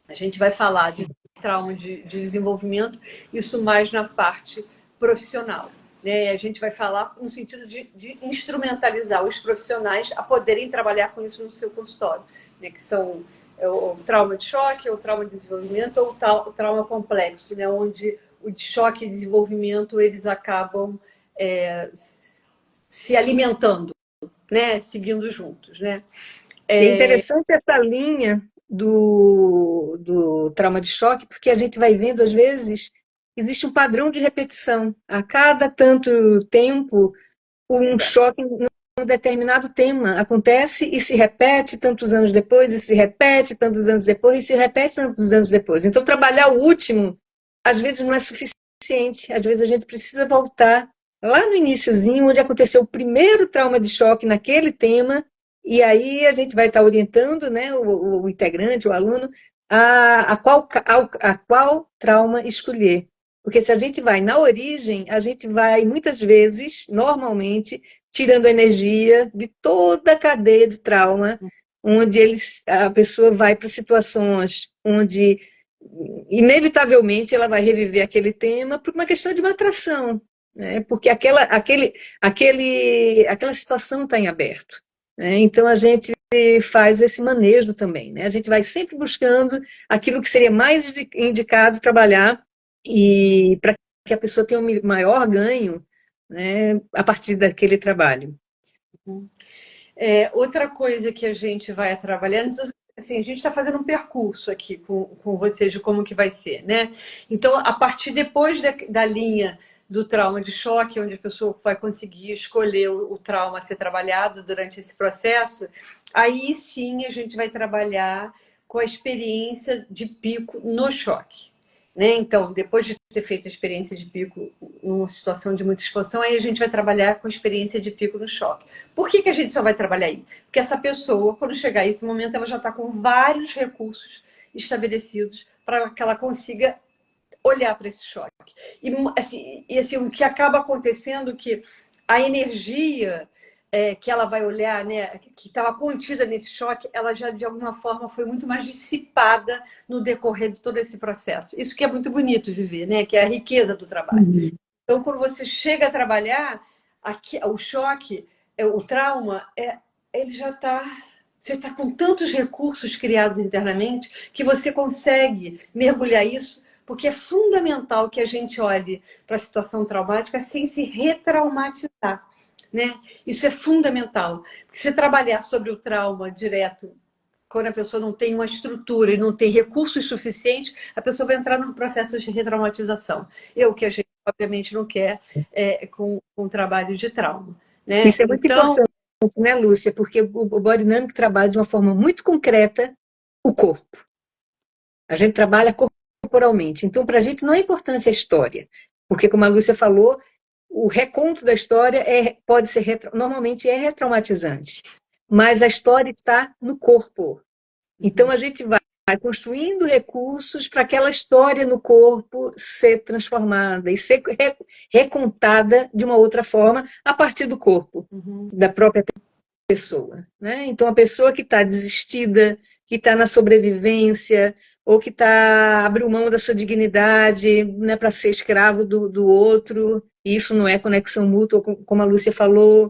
A gente vai falar de trauma de desenvolvimento, isso mais na parte profissional. Né? A gente vai falar no sentido de instrumentalizar os profissionais a poderem trabalhar com isso no seu consultório, né? Que são o trauma de choque, o trauma de desenvolvimento ou o trauma complexo, né? Onde o de choque e desenvolvimento eles acabam se alimentando, né? Seguindo juntos, né? É interessante essa linha do trauma de choque, porque a gente vai vendo, às vezes, existe um padrão de repetição. A cada tanto tempo, um choque em um determinado tema acontece e se repete tantos anos depois, e se repete tantos anos depois, e se repete tantos anos depois. Então, trabalhar o último, às vezes, não é suficiente. Às vezes, a gente precisa voltar lá no iniciozinho, onde aconteceu o primeiro trauma de choque naquele tema, e aí a gente vai estar orientando, né, o integrante, o aluno, a qual trauma escolher. Porque se a gente vai na origem, a gente vai, muitas vezes, normalmente, tirando energia de toda a cadeia de trauma, onde a pessoa vai para situações onde, inevitavelmente, ela vai reviver aquele tema por uma questão de uma atração, né? Porque aquela situação está em aberto. Né? Então, a gente faz esse manejo também. Né? A gente vai sempre buscando aquilo que seria mais indicado trabalhar e para que a pessoa tenha um maior ganho, né, a partir daquele trabalho. Outra coisa que a gente vai trabalhando, assim, a gente está fazendo um percurso aqui com vocês de como que vai ser, né? Então, a partir depois da linha do trauma de choque, onde a pessoa vai conseguir escolher o trauma a ser trabalhado durante esse processo, aí sim a gente vai trabalhar com a experiência de pico no choque. Né? Então, depois de ter feito a experiência de pico numa situação de muita expansão, aí a gente vai trabalhar com a experiência de pico no choque. Por que a gente só vai trabalhar aí? Porque essa pessoa, quando chegar a esse momento, ela já está com vários recursos estabelecidos para que ela consiga olhar para esse choque. E assim, o que acaba acontecendo é que a energia que ela vai olhar, né, que estava contida nesse choque, ela já de alguma forma foi muito mais dissipada no decorrer de todo esse processo. Isso que é muito bonito de ver, né, que é a riqueza do trabalho. Então, quando você chega a trabalhar, o choque, o trauma, ele já está... Você está com tantos recursos criados internamente que você consegue mergulhar isso, porque é fundamental que a gente olhe para a situação traumática sem se retraumatizar. Né? Isso é fundamental. Porque se trabalhar sobre o trauma direto, quando a pessoa não tem uma estrutura e não tem recursos suficientes, a pessoa vai entrar num processo de retraumatização. O que a gente, obviamente, não quer com um trabalho de trauma. Né? Isso é muito importante, né, Lúcia? Porque o Body Dynamic trabalha de uma forma muito concreta o corpo. A gente trabalha corporalmente. Então, para a gente não é importante a história, porque, como a Lúcia falou, o reconto da história pode ser, normalmente é retraumatizante, mas a história está no corpo. Então, a gente vai construindo recursos para aquela história no corpo ser transformada e ser recontada de uma outra forma a partir do corpo, da própria pessoa. Né? Então, a pessoa que está desistida, que está na sobrevivência, ou que abriu mão da sua dignidade, né, para ser escravo do outro, e isso não é conexão mútua, como a Lúcia falou,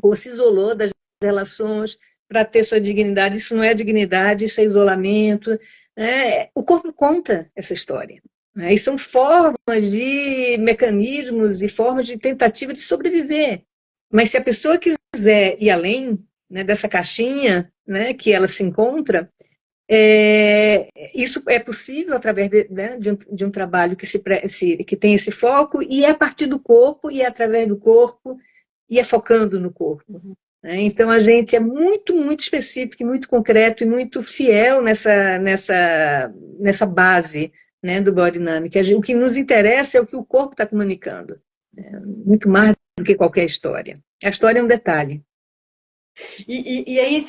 ou se isolou das relações para ter sua dignidade. Isso não é dignidade, isso é isolamento. Né? O corpo conta essa história. Né? E são formas de mecanismos e formas de tentativa de sobreviver. Mas se a pessoa quiser ir além, né, dessa caixinha, né, que ela se encontra, isso é possível através né, de um trabalho que tem esse foco, e é a partir do corpo, e é através do corpo, e é focando no corpo. Né? Então, a gente é muito, muito específico, muito concreto e muito fiel nessa base, né, do Body Dynamic. O que nos interessa é o que o corpo está comunicando, né? Muito mais do que qualquer história. A história é um detalhe. E aí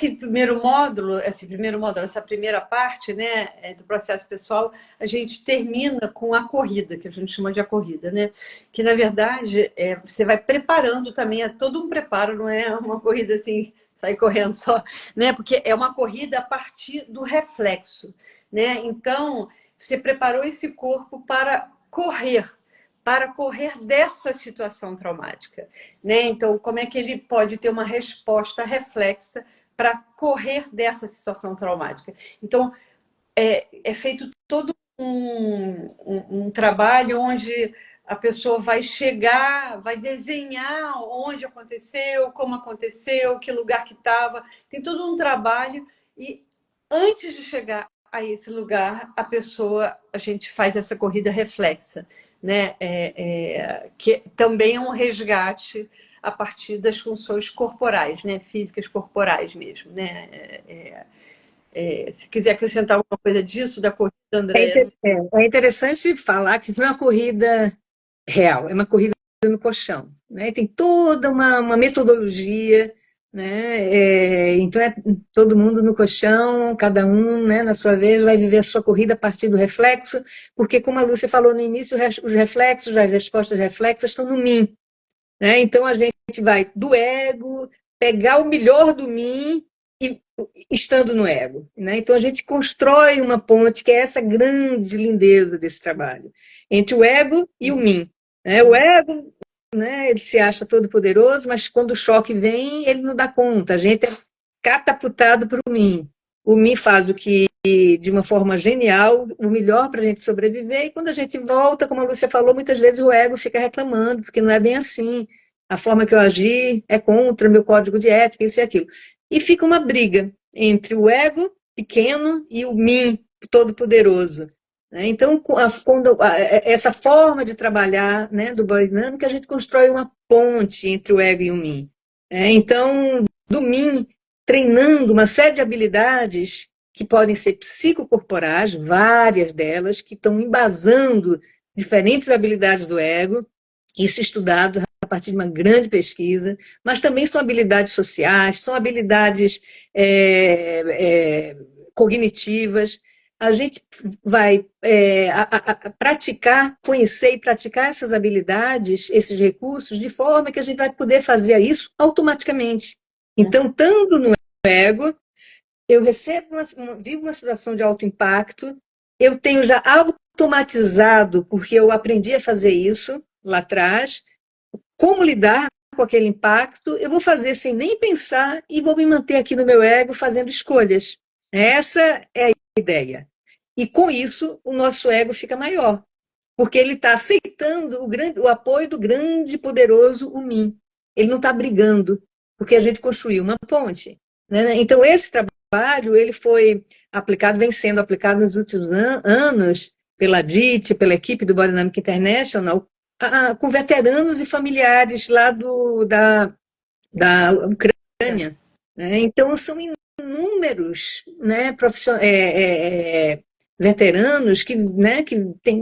essa primeira parte, né, do processo pessoal, a gente termina com a corrida, que a gente chama de a corrida, né? Que na verdade você vai preparando também, é todo um preparo, não é uma corrida assim, sair correndo só, né? Porque é uma corrida a partir do reflexo, né? Então, você preparou esse corpo para correr dessa situação traumática, né? Então, como é que ele pode ter uma resposta reflexa para correr dessa situação traumática? Então, é feito todo um trabalho onde a pessoa vai chegar, vai desenhar onde aconteceu, como aconteceu, que lugar que estava. Tem todo um trabalho e antes de chegar a esse lugar, a gente faz essa corrida reflexa, né? Que também é um resgate a partir das funções corporais, né? Físicas corporais mesmo, né? Se quiser acrescentar alguma coisa disso da corrida, Andréa. É interessante falar que não é uma corrida real, é uma corrida no colchão, né? Tem toda uma metodologia, né? Então é todo mundo no colchão, cada um, né, na sua vez vai viver a sua corrida a partir do reflexo, porque como a Lúcia falou no início, os reflexos, as respostas reflexas estão no mim, né? Então a gente vai do ego, pegar o melhor do mim e estando no ego, né? Então a gente constrói uma ponte, que é essa grande lindeza desse trabalho, entre o ego e o mim, né? O ego, né, ele se acha todo poderoso, mas quando o choque vem, ele não dá conta, a gente é catapultado para o mim. O mim faz o que, de uma forma genial, o melhor para a gente sobreviver, e quando a gente volta, como a Lúcia falou, muitas vezes o ego fica reclamando, porque não é bem assim, a forma que eu agi é contra o meu código de ética, isso e aquilo. E fica uma briga entre o ego pequeno e o mim todo-poderoso. Né? Então, essa forma de trabalhar, né, do Body Dynamic, a gente constrói uma ponte entre o ego e o mim. Então, do mim, treinando uma série de habilidades que podem ser psicocorporais, várias delas, que estão embasando diferentes habilidades do ego, isso estudado a partir de uma grande pesquisa, mas também são habilidades sociais, são habilidades cognitivas. A gente vai praticar, conhecer e praticar essas habilidades, esses recursos, de forma que a gente vai poder fazer isso automaticamente. Então, estando no ego, eu vivo uma situação de alto impacto, eu tenho já automatizado, porque eu aprendi a fazer isso lá atrás, como lidar com aquele impacto, eu vou fazer sem nem pensar e vou me manter aqui no meu ego fazendo escolhas. Essa é a ideia. E com isso, o nosso ego fica maior, porque ele está aceitando o apoio do grande e poderoso o mim. Ele não está brigando, porque a gente construiu uma ponte. Né? Então, esse trabalho ele foi aplicado, vem sendo aplicado nos últimos anos pela DIT, pela equipe do Body Dynamic International, com veteranos e familiares lá da Ucrânia. Né? Então, são inúmeros, né, veteranos que, né, que têm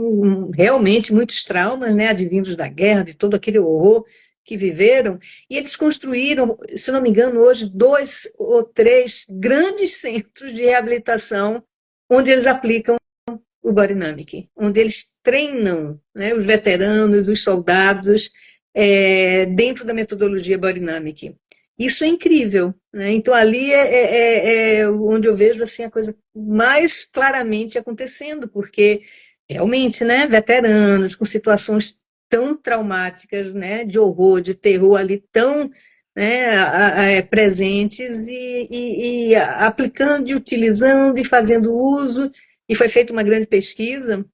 realmente muitos traumas, né, advindos da guerra, de todo aquele horror que viveram, e eles construíram, se não me engano, hoje 2 ou 3 grandes centros de reabilitação onde eles aplicam o Body Dynamic, onde eles treinam, né, os veteranos, os soldados, dentro da metodologia Body Dynamic. Isso é incrível, né? Então ali é onde eu vejo assim a coisa mais claramente acontecendo, porque realmente, né, veteranos com situações tão traumáticas, né, de horror, de terror ali tão, né, presentes e aplicando, e utilizando e fazendo uso. E foi feita uma grande pesquisa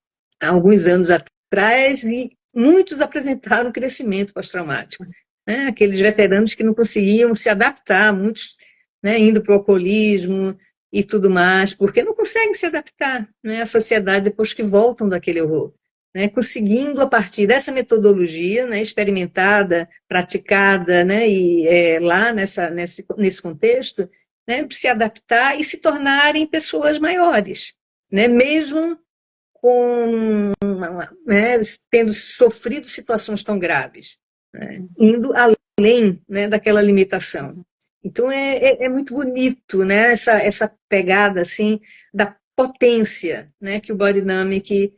há alguns anos atrás e muitos apresentaram crescimento pós-traumático. Né? Aqueles veteranos que não conseguiam se adaptar, muitos, né, indo para o alcoolismo e tudo mais, porque não conseguem se adaptar, né, à sociedade depois que voltam daquele horror. Né, conseguindo, a partir dessa metodologia, né, experimentada, praticada, né, e lá nesse contexto, né, se adaptar e se tornarem pessoas maiores, né, mesmo com, né, tendo sofrido situações tão graves, né, indo além, né, daquela limitação. Então é muito bonito, né, essa pegada assim da potência, né, que o Body Dynamic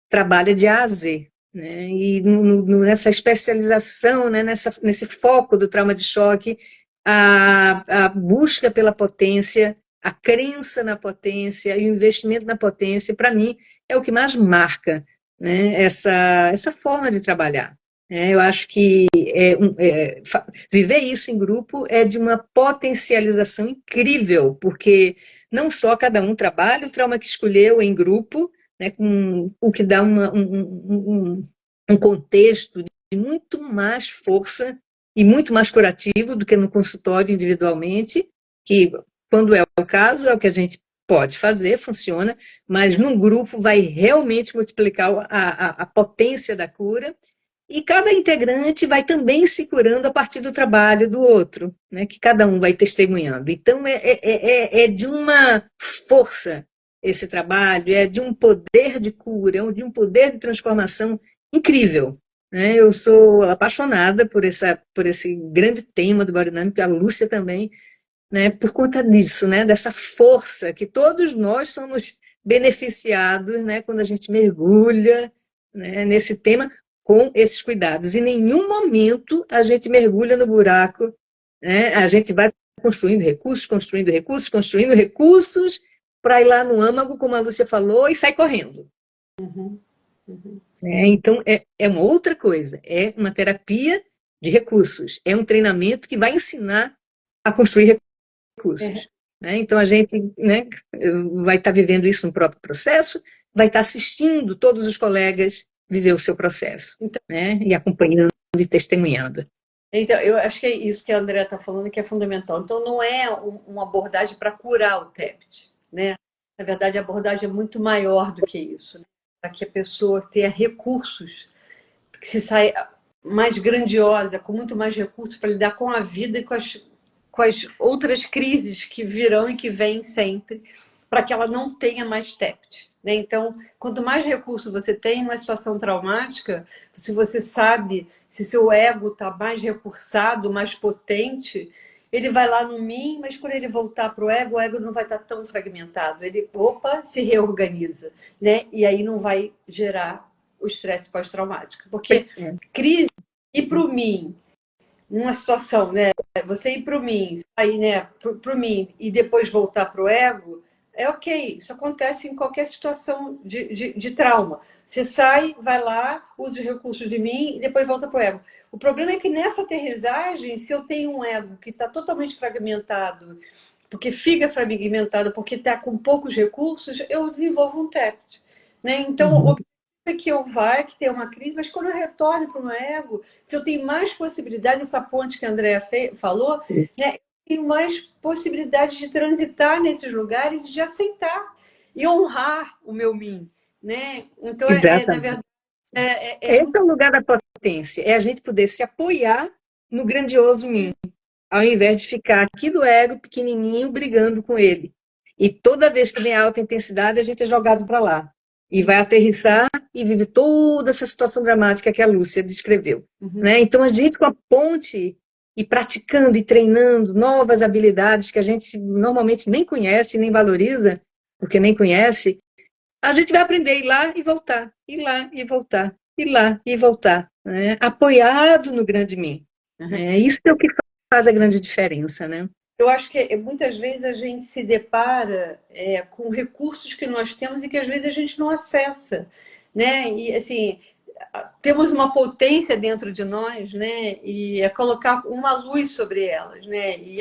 trabalha de A a Z, né? E nessa especialização, né? Nesse foco do trauma de choque, a busca pela potência, a crença na potência e o investimento na potência, para mim, é o que mais marca, né? Essa forma de trabalhar. Eu acho que viver isso em grupo é de uma potencialização incrível, porque não só cada um trabalha o trauma que escolheu em grupo, né, com o que dá um contexto de muito mais força e muito mais curativo do que no consultório individualmente, que, quando é o caso, é o que a gente pode fazer, funciona, mas num grupo vai realmente multiplicar a potência da cura, e cada integrante vai também se curando a partir do trabalho do outro, né, que cada um vai testemunhando. Então, é de uma força esse trabalho, é de um poder de cura, é de um poder de transformação incrível. Né? Eu sou apaixonada por esse grande tema do Body, a Lúcia também, né, por conta disso, né, dessa força que todos nós somos beneficiados, né, quando a gente mergulha, né, nesse tema com esses cuidados. Em nenhum momento a gente mergulha no buraco, né, a gente vai construindo recursos, construindo recursos, construindo recursos para ir lá no âmago, como a Lúcia falou, e sair correndo. Uhum. Uhum. Então, é uma outra coisa, é uma terapia de recursos, é um treinamento que vai ensinar a construir recursos. Né? Então, a gente, né, vai estar vivendo isso no próprio processo, vai estar assistindo todos os colegas viver o seu processo, Então, né, e acompanhando e testemunhando. Então, eu acho que é isso que a Andrea está falando que é fundamental. Então, não é uma abordagem para curar o TEPT, né? Na verdade, a abordagem é muito maior do que isso, né? Para que a pessoa tenha recursos, que se saia mais grandiosa, com muito mais recursos para lidar com a vida e com as outras crises que virão e que vêm sempre, para que ela não tenha mais TEPT. Né? Então, quanto mais recurso você tem numa situação traumática, se você sabe se seu ego está mais recursado, mais potente, ele vai lá no mim, mas quando ele voltar para o ego não vai estar tão fragmentado. Ele, se reorganiza, né? E aí não vai gerar o estresse pós-traumático. Porque crise, ir para o mim, numa situação, né? Você ir para o mim, sair, né, para o mim e depois voltar para o ego, é ok. Isso acontece em qualquer situação de trauma. Você sai, vai lá, usa os recursos de mim e depois volta para o ego. O problema é que nessa aterrissagem, se eu tenho um ego que está totalmente fragmentado, porque fica fragmentado, porque está com poucos recursos, eu desenvolvo um TEPT. Né? Então, o que eu vá, que tem uma crise, mas quando eu retorno para o meu ego, se eu tenho mais possibilidades, essa ponte que a Andrea falou, né, eu tenho mais possibilidades de transitar nesses lugares e de aceitar e honrar o meu mim. Né? Então, na verdade, Esse é o lugar da potência, é a gente poder se apoiar no grandioso mim, ao invés de ficar aqui do ego pequenininho brigando com ele. E toda vez que vem alta intensidade, a gente é jogado para lá. E vai aterrissar e vive toda essa situação dramática que a Lúcia descreveu. Né? Então, a gente com a ponte e praticando e treinando novas habilidades que a gente normalmente nem conhece, nem valoriza, porque nem conhece, a gente vai aprender a ir lá e voltar, ir lá e voltar, ir lá e voltar, né? Apoiado no grande mim. Isso é o que faz a grande diferença, né? Eu acho que muitas vezes a gente se depara com recursos que nós temos e que às vezes a gente não acessa, né? E assim, temos uma potência dentro de nós, né? E é colocar uma luz sobre elas, né? E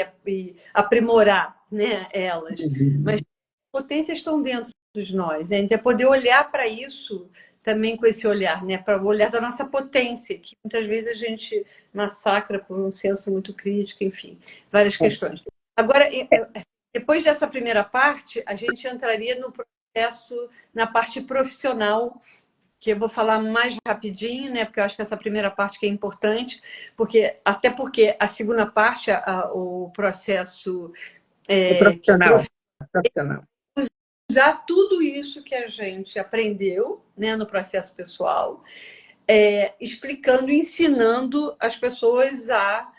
aprimorar, né, elas. Mas potências estão dentro de nós, né? Então é poder olhar para isso também com esse olhar, né? Para o olhar da nossa potência, que muitas vezes a gente massacra por um senso muito crítico, enfim, várias questões. Agora, depois dessa primeira parte, a gente entraria no processo, na parte profissional, que eu vou falar mais rapidinho, né? Porque eu acho que essa primeira parte que é importante, até porque a segunda parte, o processo profissional. Usar tudo isso que a gente aprendeu, né, no processo pessoal, explicando, ensinando as pessoas a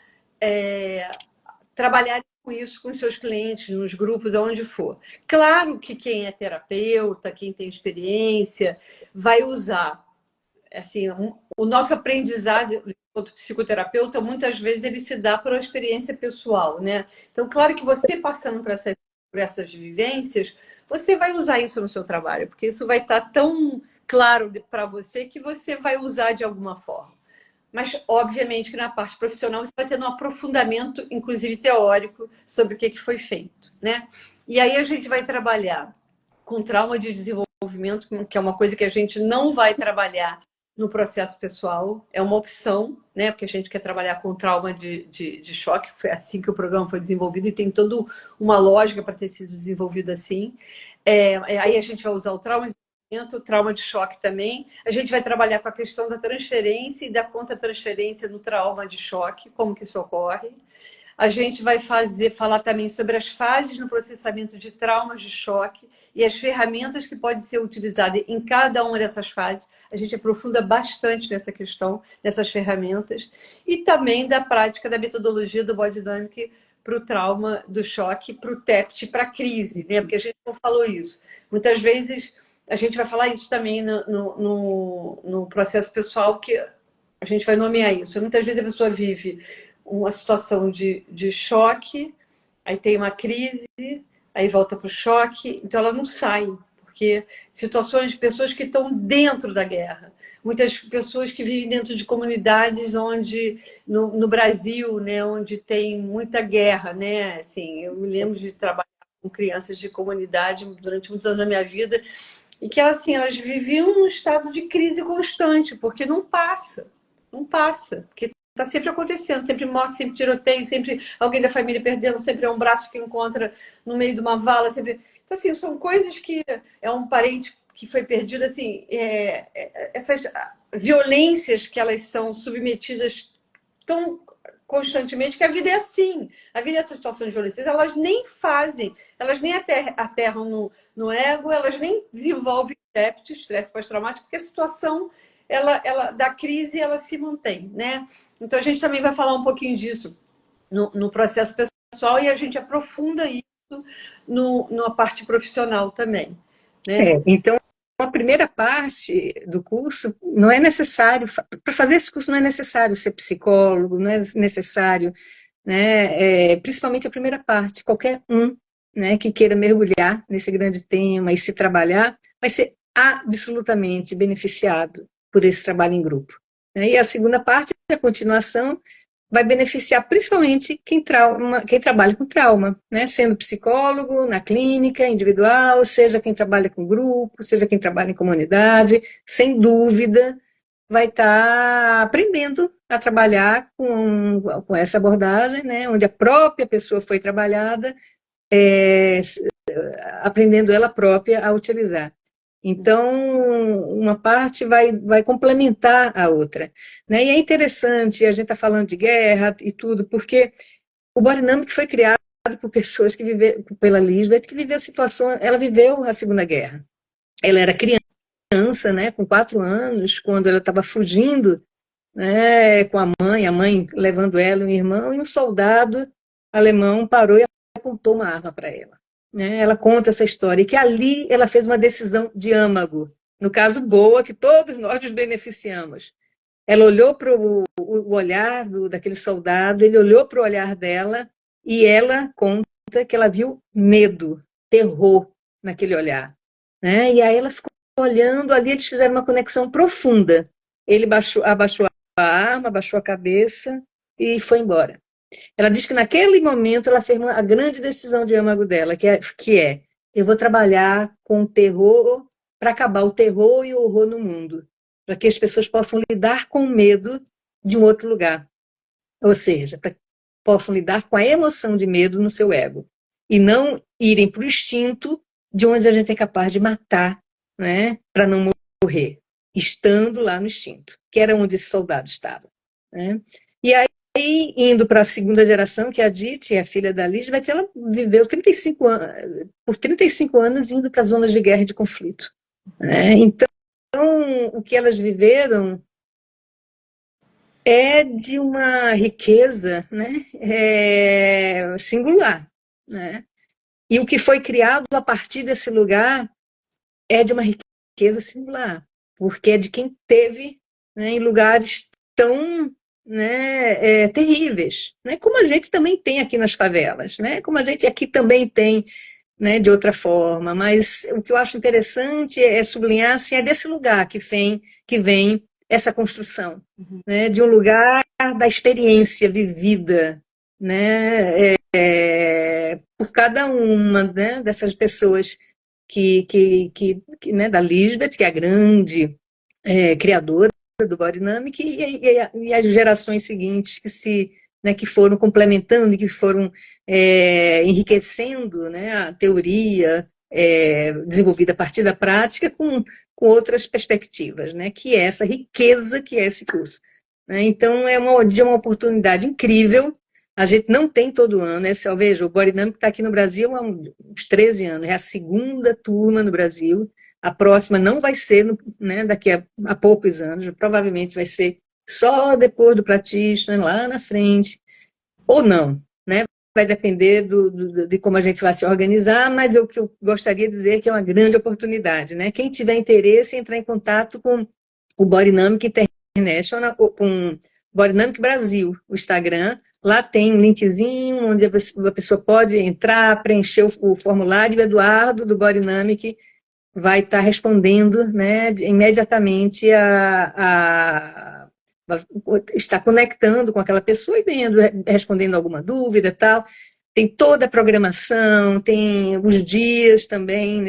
trabalhar com isso com seus clientes, nos grupos, aonde for. Claro que quem é terapeuta, quem tem experiência, vai usar. Assim, o nosso aprendizado enquanto psicoterapeuta, muitas vezes ele se dá por uma experiência pessoal, né? Então, claro que você passando por essas vivências, você vai usar isso no seu trabalho, porque isso vai estar tão claro para você que você vai usar de alguma forma. Mas, obviamente, que na parte profissional você vai ter um aprofundamento, inclusive teórico, sobre o que foi feito, né? E aí a gente vai trabalhar com trauma de desenvolvimento, que é uma coisa que a gente não vai trabalhar no processo pessoal, é uma opção, né? Porque a gente quer trabalhar com trauma de choque, foi assim que o programa foi desenvolvido e tem toda uma lógica para ter sido desenvolvido assim. Aí a gente vai usar o trauma de choque também. A gente vai trabalhar com a questão da transferência e da contra-transferência no trauma de choque, como que isso ocorre. A gente vai falar também sobre as fases no processamento de traumas de choque e as ferramentas que podem ser utilizadas em cada uma dessas fases. A gente aprofunda bastante nessa questão, nessas ferramentas. E também da prática da metodologia do Body Dynamic para o trauma do choque, para o TEPT, para a crise, né? Porque a gente não falou isso. Muitas vezes a gente vai falar isso também no processo pessoal, que a gente vai nomear isso. Muitas vezes a pessoa vive uma situação de choque, aí tem uma crise, aí volta para o choque, então ela não sai, porque situações de pessoas que estão dentro da guerra, muitas pessoas que vivem dentro de comunidades onde, no Brasil, né, onde tem muita guerra, né, assim, eu me lembro de trabalhar com crianças de comunidade durante muitos anos da minha vida, e que assim, elas viviam num estado de crise constante, porque não passa, porque está sempre acontecendo, sempre morte, sempre tiroteio, sempre alguém da família perdendo, sempre é um braço que encontra no meio de uma vala, sempre... Então, assim, são coisas que é um parente que foi perdido, assim, essas violências que elas são submetidas tão constantemente, que a vida é assim. A vida é essa situação de violência. Elas nem fazem, elas nem aterram no ego, elas nem desenvolvem estresse pós-traumático, porque a situação ela da crise ela se mantém, né? Então a gente também vai falar um pouquinho disso no processo pessoal e a gente aprofunda isso na parte profissional também, né? Então, a primeira parte do curso não é necessário, para fazer esse curso não é necessário ser psicólogo, não é necessário, né, principalmente a primeira parte, qualquer um, né, que queira mergulhar nesse grande tema e se trabalhar, vai ser absolutamente beneficiado por esse trabalho em grupo. Né? E a segunda parte, a continuação, vai beneficiar principalmente quem trabalha com trauma, né? Sendo psicólogo, na clínica, individual, seja quem trabalha com grupo, seja quem trabalha em comunidade, sem dúvida vai estar aprendendo a trabalhar com essa abordagem, né? Onde a própria pessoa foi trabalhada, aprendendo ela própria a utilizar. Então, uma parte vai complementar a outra. Né? E é interessante, a gente está falando de guerra e tudo, porque o Body Dynamic foi criado por pessoas que viveram, pela Lisbeth, que viveu a situação, ela viveu a Segunda Guerra. Ela era criança, né, com 4 anos, quando ela estava fugindo, né, com a mãe levando ela e um irmão, e um soldado alemão parou e apontou uma arma para ela. Né? Ela conta essa história, e que ali ela fez uma decisão de âmago, no caso boa, que todos nós nos beneficiamos. Ela olhou para o olhar daquele soldado, ele olhou para o olhar dela, e ela conta que ela viu medo, terror naquele olhar. Né? E aí ela ficou olhando, ali eles fizeram uma conexão profunda. ele abaixou a arma, abaixou a cabeça e foi embora. Ela diz que naquele momento ela fez a grande decisão de âmago dela, que é eu vou trabalhar com o terror para acabar o terror e o horror no mundo, para que as pessoas possam lidar com o medo de um outro lugar. Ou seja, para que possam lidar com a emoção de medo no seu ego e não irem para o instinto de onde a gente é capaz de matar, né, para não morrer, estando lá no instinto, que era onde esse soldado estava. Né? E aí, indo para a segunda geração, que é a Diti, a filha da Lisbeth, ela viveu 35 anos, por 35 anos indo para zonas de guerra e de conflito. Né? Então, o que elas viveram é de uma riqueza, né, singular. Né? E o que foi criado a partir desse lugar é de uma riqueza singular, porque é de quem teve, né, em lugares tão, né, terríveis, né, como a gente também tem aqui nas favelas, né, como a gente aqui também tem, né, de outra forma. Mas o que eu acho interessante é sublinhar assim, é desse lugar que vem essa construção, né, de um lugar da experiência vivida, né, por cada uma, né, dessas pessoas né, da Lisbeth, que é a grande criadora do Biodynamic, e as gerações seguintes né, que foram complementando e que foram enriquecendo, né, a teoria desenvolvida a partir da prática com outras perspectivas, né, que é essa riqueza que é esse curso. Né? Então, de uma oportunidade incrível. A gente não tem todo ano, né? Veja, o Biodynamic está aqui no Brasil há uns 13 anos, é a segunda turma no Brasil. A próxima não vai ser, né, daqui a poucos anos, provavelmente vai ser só depois do Practitioner, lá na frente, ou não, né? Vai depender de como a gente vai se organizar, mas o que eu gostaria de dizer é que é uma grande oportunidade, né? Quem tiver interesse em entrar em contato com o Biodynamic International, ou com Biodynamic Brasil, o Instagram, lá tem um linkzinho onde a pessoa pode entrar, preencher o formulário, e o Eduardo, do Biodynamic, vai estar respondendo, né, imediatamente está conectando com aquela pessoa e vendo, respondendo alguma dúvida e tal. Tem toda a programação, tem os dias também,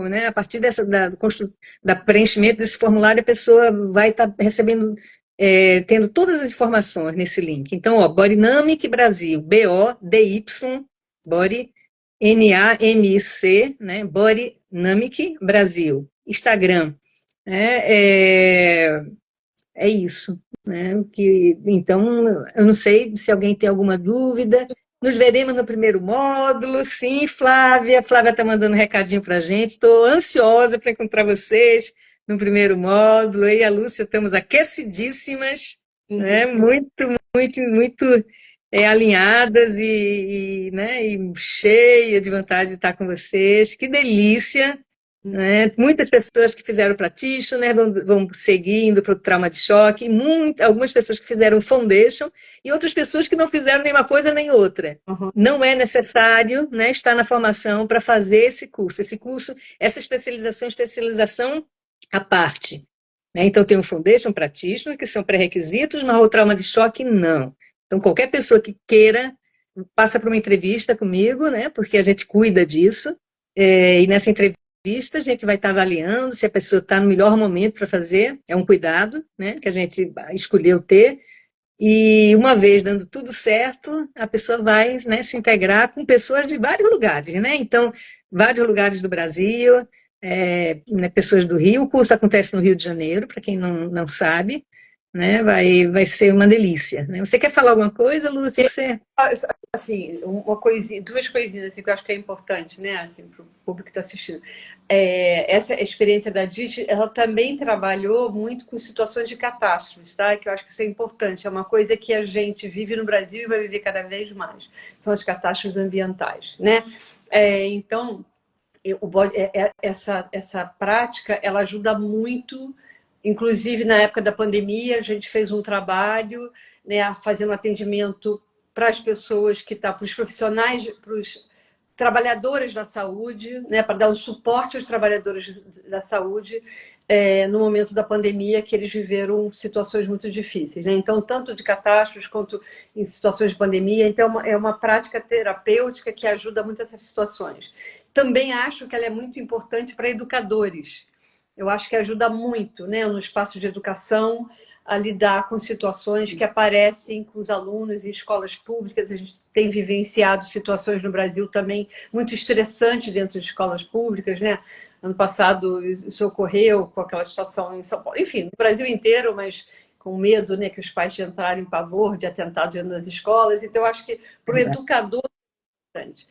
né, a partir da preenchimento desse formulário, a pessoa vai estar recebendo, tendo todas as informações nesse link. Então, ó, Biodynamic Brasil, B-O-D-Y, Body, N-A-M-I-C, né, Biodynamic Brasil, Instagram. É isso. Né? Então, eu não sei se alguém tem alguma dúvida. Nos veremos no primeiro módulo. Sim, Flávia. Flávia está mandando um recadinho para a gente. Estou ansiosa para encontrar vocês no primeiro módulo. Eu e a Lúcia estamos aquecidíssimas, né? Muito, muito, muito alinhadas né? E cheia de vontade de estar com vocês. Que delícia! Né? Muitas pessoas que fizeram practitioner vão seguindo para o trauma de choque, algumas pessoas que fizeram foundation e outras pessoas que não fizeram nenhuma coisa nem outra. Não é necessário, né, estar na formação para fazer esse curso. Essa especialização à parte. Né? Então, tem o foundation, practitioner, que são pré-requisitos, mas o trauma de choque, não. Então, qualquer pessoa que queira, passa por uma entrevista comigo, né, porque a gente cuida disso, e nessa entrevista a gente vai estar avaliando se a pessoa está no melhor momento para fazer, é um cuidado, né, que a gente escolheu ter, e uma vez dando tudo certo, a pessoa vai, né, se integrar com pessoas de vários lugares, né, então, vários lugares do Brasil, né, pessoas do Rio, o curso acontece no Rio de Janeiro, para quem não sabe, né, vai ser uma delícia. Né? Você quer falar alguma coisa, Lúcia? Assim, uma coisinha, duas coisinhas assim, que eu acho que é importante, né, assim, para o público que está assistindo. Essa experiência da Diti, ela também trabalhou muito com situações de catástrofes, tá? Que eu acho que isso é importante. É uma coisa que a gente vive no Brasil e vai viver cada vez mais. São as catástrofes ambientais, né? Então, essa prática, ela ajuda muito. Inclusive, na época da pandemia, a gente fez um trabalho, né, fazendo atendimento para as pessoas para os profissionais, para os trabalhadores da saúde, né, para dar um suporte aos trabalhadores da saúde, no momento da pandemia, que eles viveram situações muito difíceis, né? Então, tanto de catástrofes quanto em situações de pandemia. Então, é uma prática terapêutica que ajuda muito essas situações. Também acho que ela é muito importante para educadores. Eu acho que ajuda muito, né, no espaço de educação, a lidar com situações que aparecem com os alunos em escolas públicas. A gente tem vivenciado situações no Brasil também muito estressantes dentro de escolas públicas, né? Ano passado isso ocorreu com aquela situação em São Paulo, enfim, no Brasil inteiro, mas com medo, né, que os pais entraram em pavor de atentados dentro das escolas. Então, eu acho que para o educador é importante.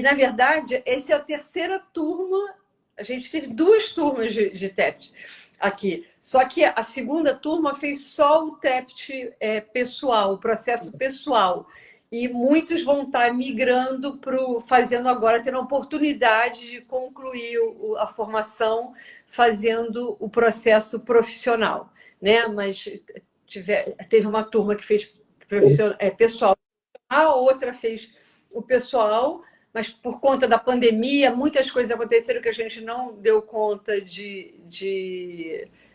Na verdade, essa é a terceira turma. A gente teve 2 turmas de TEPT aqui. Só que a segunda turma fez só o TEPT pessoal, o processo pessoal. E muitos vão estar migrando fazendo agora, tendo a oportunidade de concluir a formação fazendo o processo profissional, né? Mas teve uma turma que fez pessoal, a outra fez o pessoal, mas por conta da pandemia, muitas coisas aconteceram que a gente não deu conta de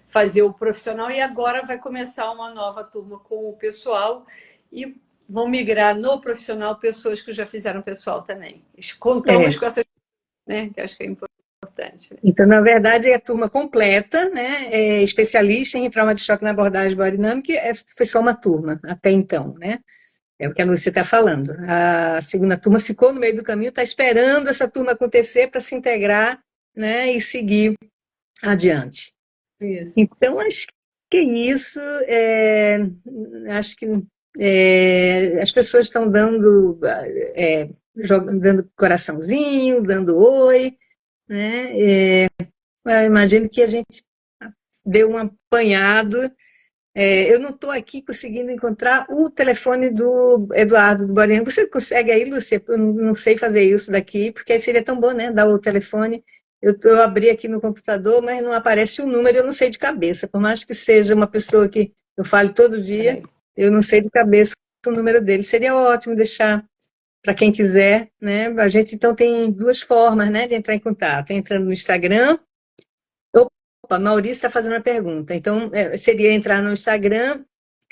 fazer o profissional, e agora vai começar uma nova turma com o pessoal, e vão migrar no profissional pessoas que já fizeram pessoal também. Contamos com essas, né, que acho que é importante. Então, na verdade, é a turma completa, né, especialista em trauma de choque na abordagem biodinâmica, foi só uma turma até então, né? É o que a Lúcia está falando. A segunda turma ficou no meio do caminho, está esperando essa turma acontecer para se integrar, né, e seguir adiante. Isso. Então, acho que isso, acho que as pessoas estão dando coraçãozinho, dando oi, né? Eu imagino que a gente deu um apanhado. Eu não estou aqui conseguindo encontrar o telefone do Eduardo do Boreno. Você consegue aí, Lúcia? Eu não sei fazer isso daqui, porque aí seria tão bom, né? Dar o telefone. Eu abri aqui no computador, mas não aparece o número, eu não sei de cabeça. Por mais que seja uma pessoa que eu falo todo dia, eu não sei de cabeça o número dele. Seria ótimo deixar para quem quiser, né? A gente então tem 2 formas, né, de entrar em contato. Entrando no Instagram. Opa, Maurício está fazendo uma pergunta. Então, seria entrar no Instagram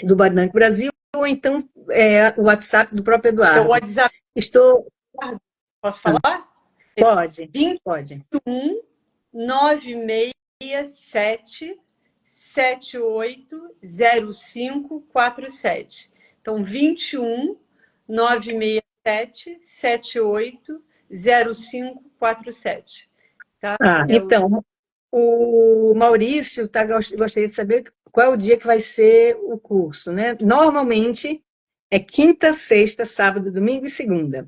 do Biodinâmico Brasil ou então o WhatsApp do próprio Eduardo. O WhatsApp. Posso falar? Pode. 21 967 780547. Então, 21 967 780547. Tá? Então, o Maurício gostaria de saber qual é o dia que vai ser o curso, né? Normalmente é quinta, sexta, sábado, domingo e segunda.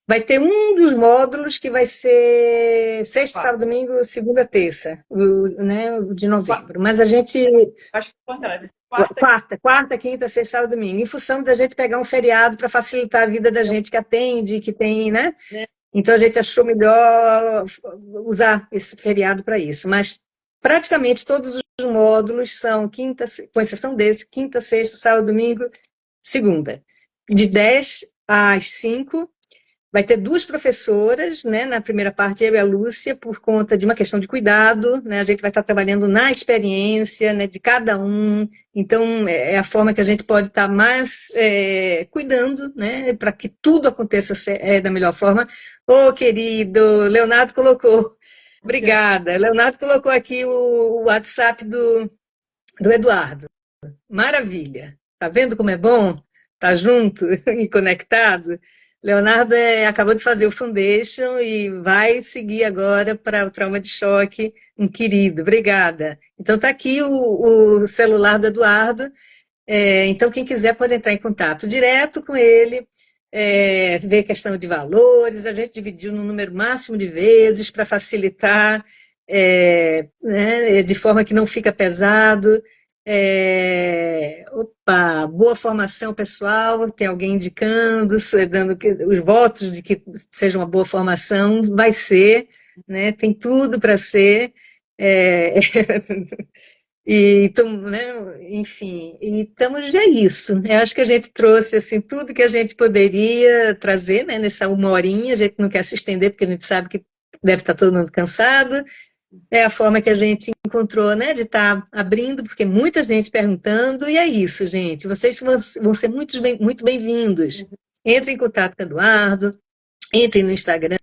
Vai ter um dos módulos que vai ser sexta, sábado, domingo, segunda, terça, né, o de novembro. Mas a gente... Acho que é o contrário. Quarta, quinta, sexta, sábado, domingo. Em função da gente pegar um feriado para facilitar a vida da gente que atende, que tem, né? Então a gente achou melhor usar esse feriado para isso. Mas praticamente todos os módulos são quinta, com exceção desse, quinta, sexta, sábado, domingo, segunda. De 10 às 5. Vai ter 2 professoras, né? Na primeira parte, eu e a Lúcia, por conta de uma questão de cuidado, né? A gente vai estar trabalhando na experiência, né, de cada um. Então, é a forma que a gente pode estar mais cuidando, né, para que tudo aconteça da melhor forma. Ô, querido, Leonardo colocou. Obrigada. Leonardo colocou aqui o WhatsApp do Eduardo. Maravilha. Tá vendo como é bom? Tá junto e conectado? Leonardo acabou de fazer o Foundation e vai seguir agora para o trauma de choque, um querido, obrigada. Então está aqui o celular do Eduardo, então quem quiser pode entrar em contato direto com ele, ver questão de valores, a gente dividiu no número máximo de vezes para facilitar, né, de forma que não fica pesado. Boa formação pessoal, tem alguém indicando, dando os votos de que seja uma boa formação, vai ser, né, tem tudo para ser, né, enfim, então já é isso. Eu acho que a gente trouxe assim, tudo que a gente poderia trazer, né, nessa 1 horinha, a gente não quer se estender porque a gente sabe que deve estar todo mundo cansado, É a forma que a gente encontrou, né, de estar abrindo, porque muita gente perguntando, e é isso, gente. Vocês vão ser muito bem-vindos. Entrem em contato com o Eduardo, entrem no Instagram,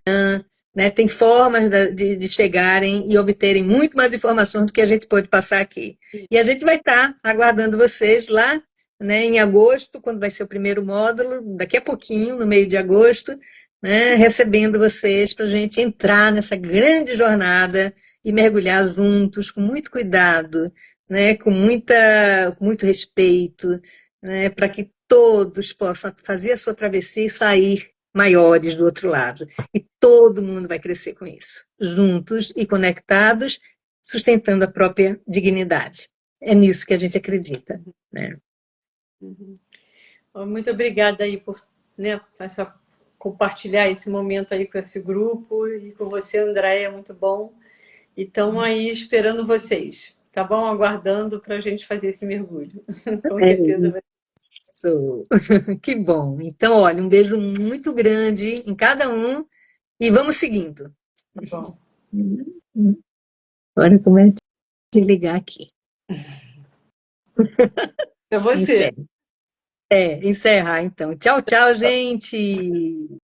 né, tem formas de chegarem e obterem muito mais informações do que a gente pode passar aqui. E a gente vai estar aguardando vocês lá, né, em agosto, quando vai ser o primeiro módulo, daqui a pouquinho, no meio de agosto, né, recebendo vocês para a gente entrar nessa grande jornada e mergulhar juntos, com muito cuidado, né, com muito respeito, né, para que todos possam fazer a sua travessia e sair maiores do outro lado. E todo mundo vai crescer com isso, juntos e conectados, sustentando a própria dignidade. É nisso que a gente acredita, né? Muito obrigada aí por, né, compartilhar esse momento aí com esse grupo e com você, Andréia, muito bom. E estamos aí esperando vocês, tá bom? Aguardando para a gente fazer esse mergulho. Com É certeza vai isso. Que bom. Então, olha, um beijo muito grande em cada um e vamos seguindo. ser bom. Agora começa a ligar aqui. É você. Encerra. Encerrar então. Tchau, tchau, gente.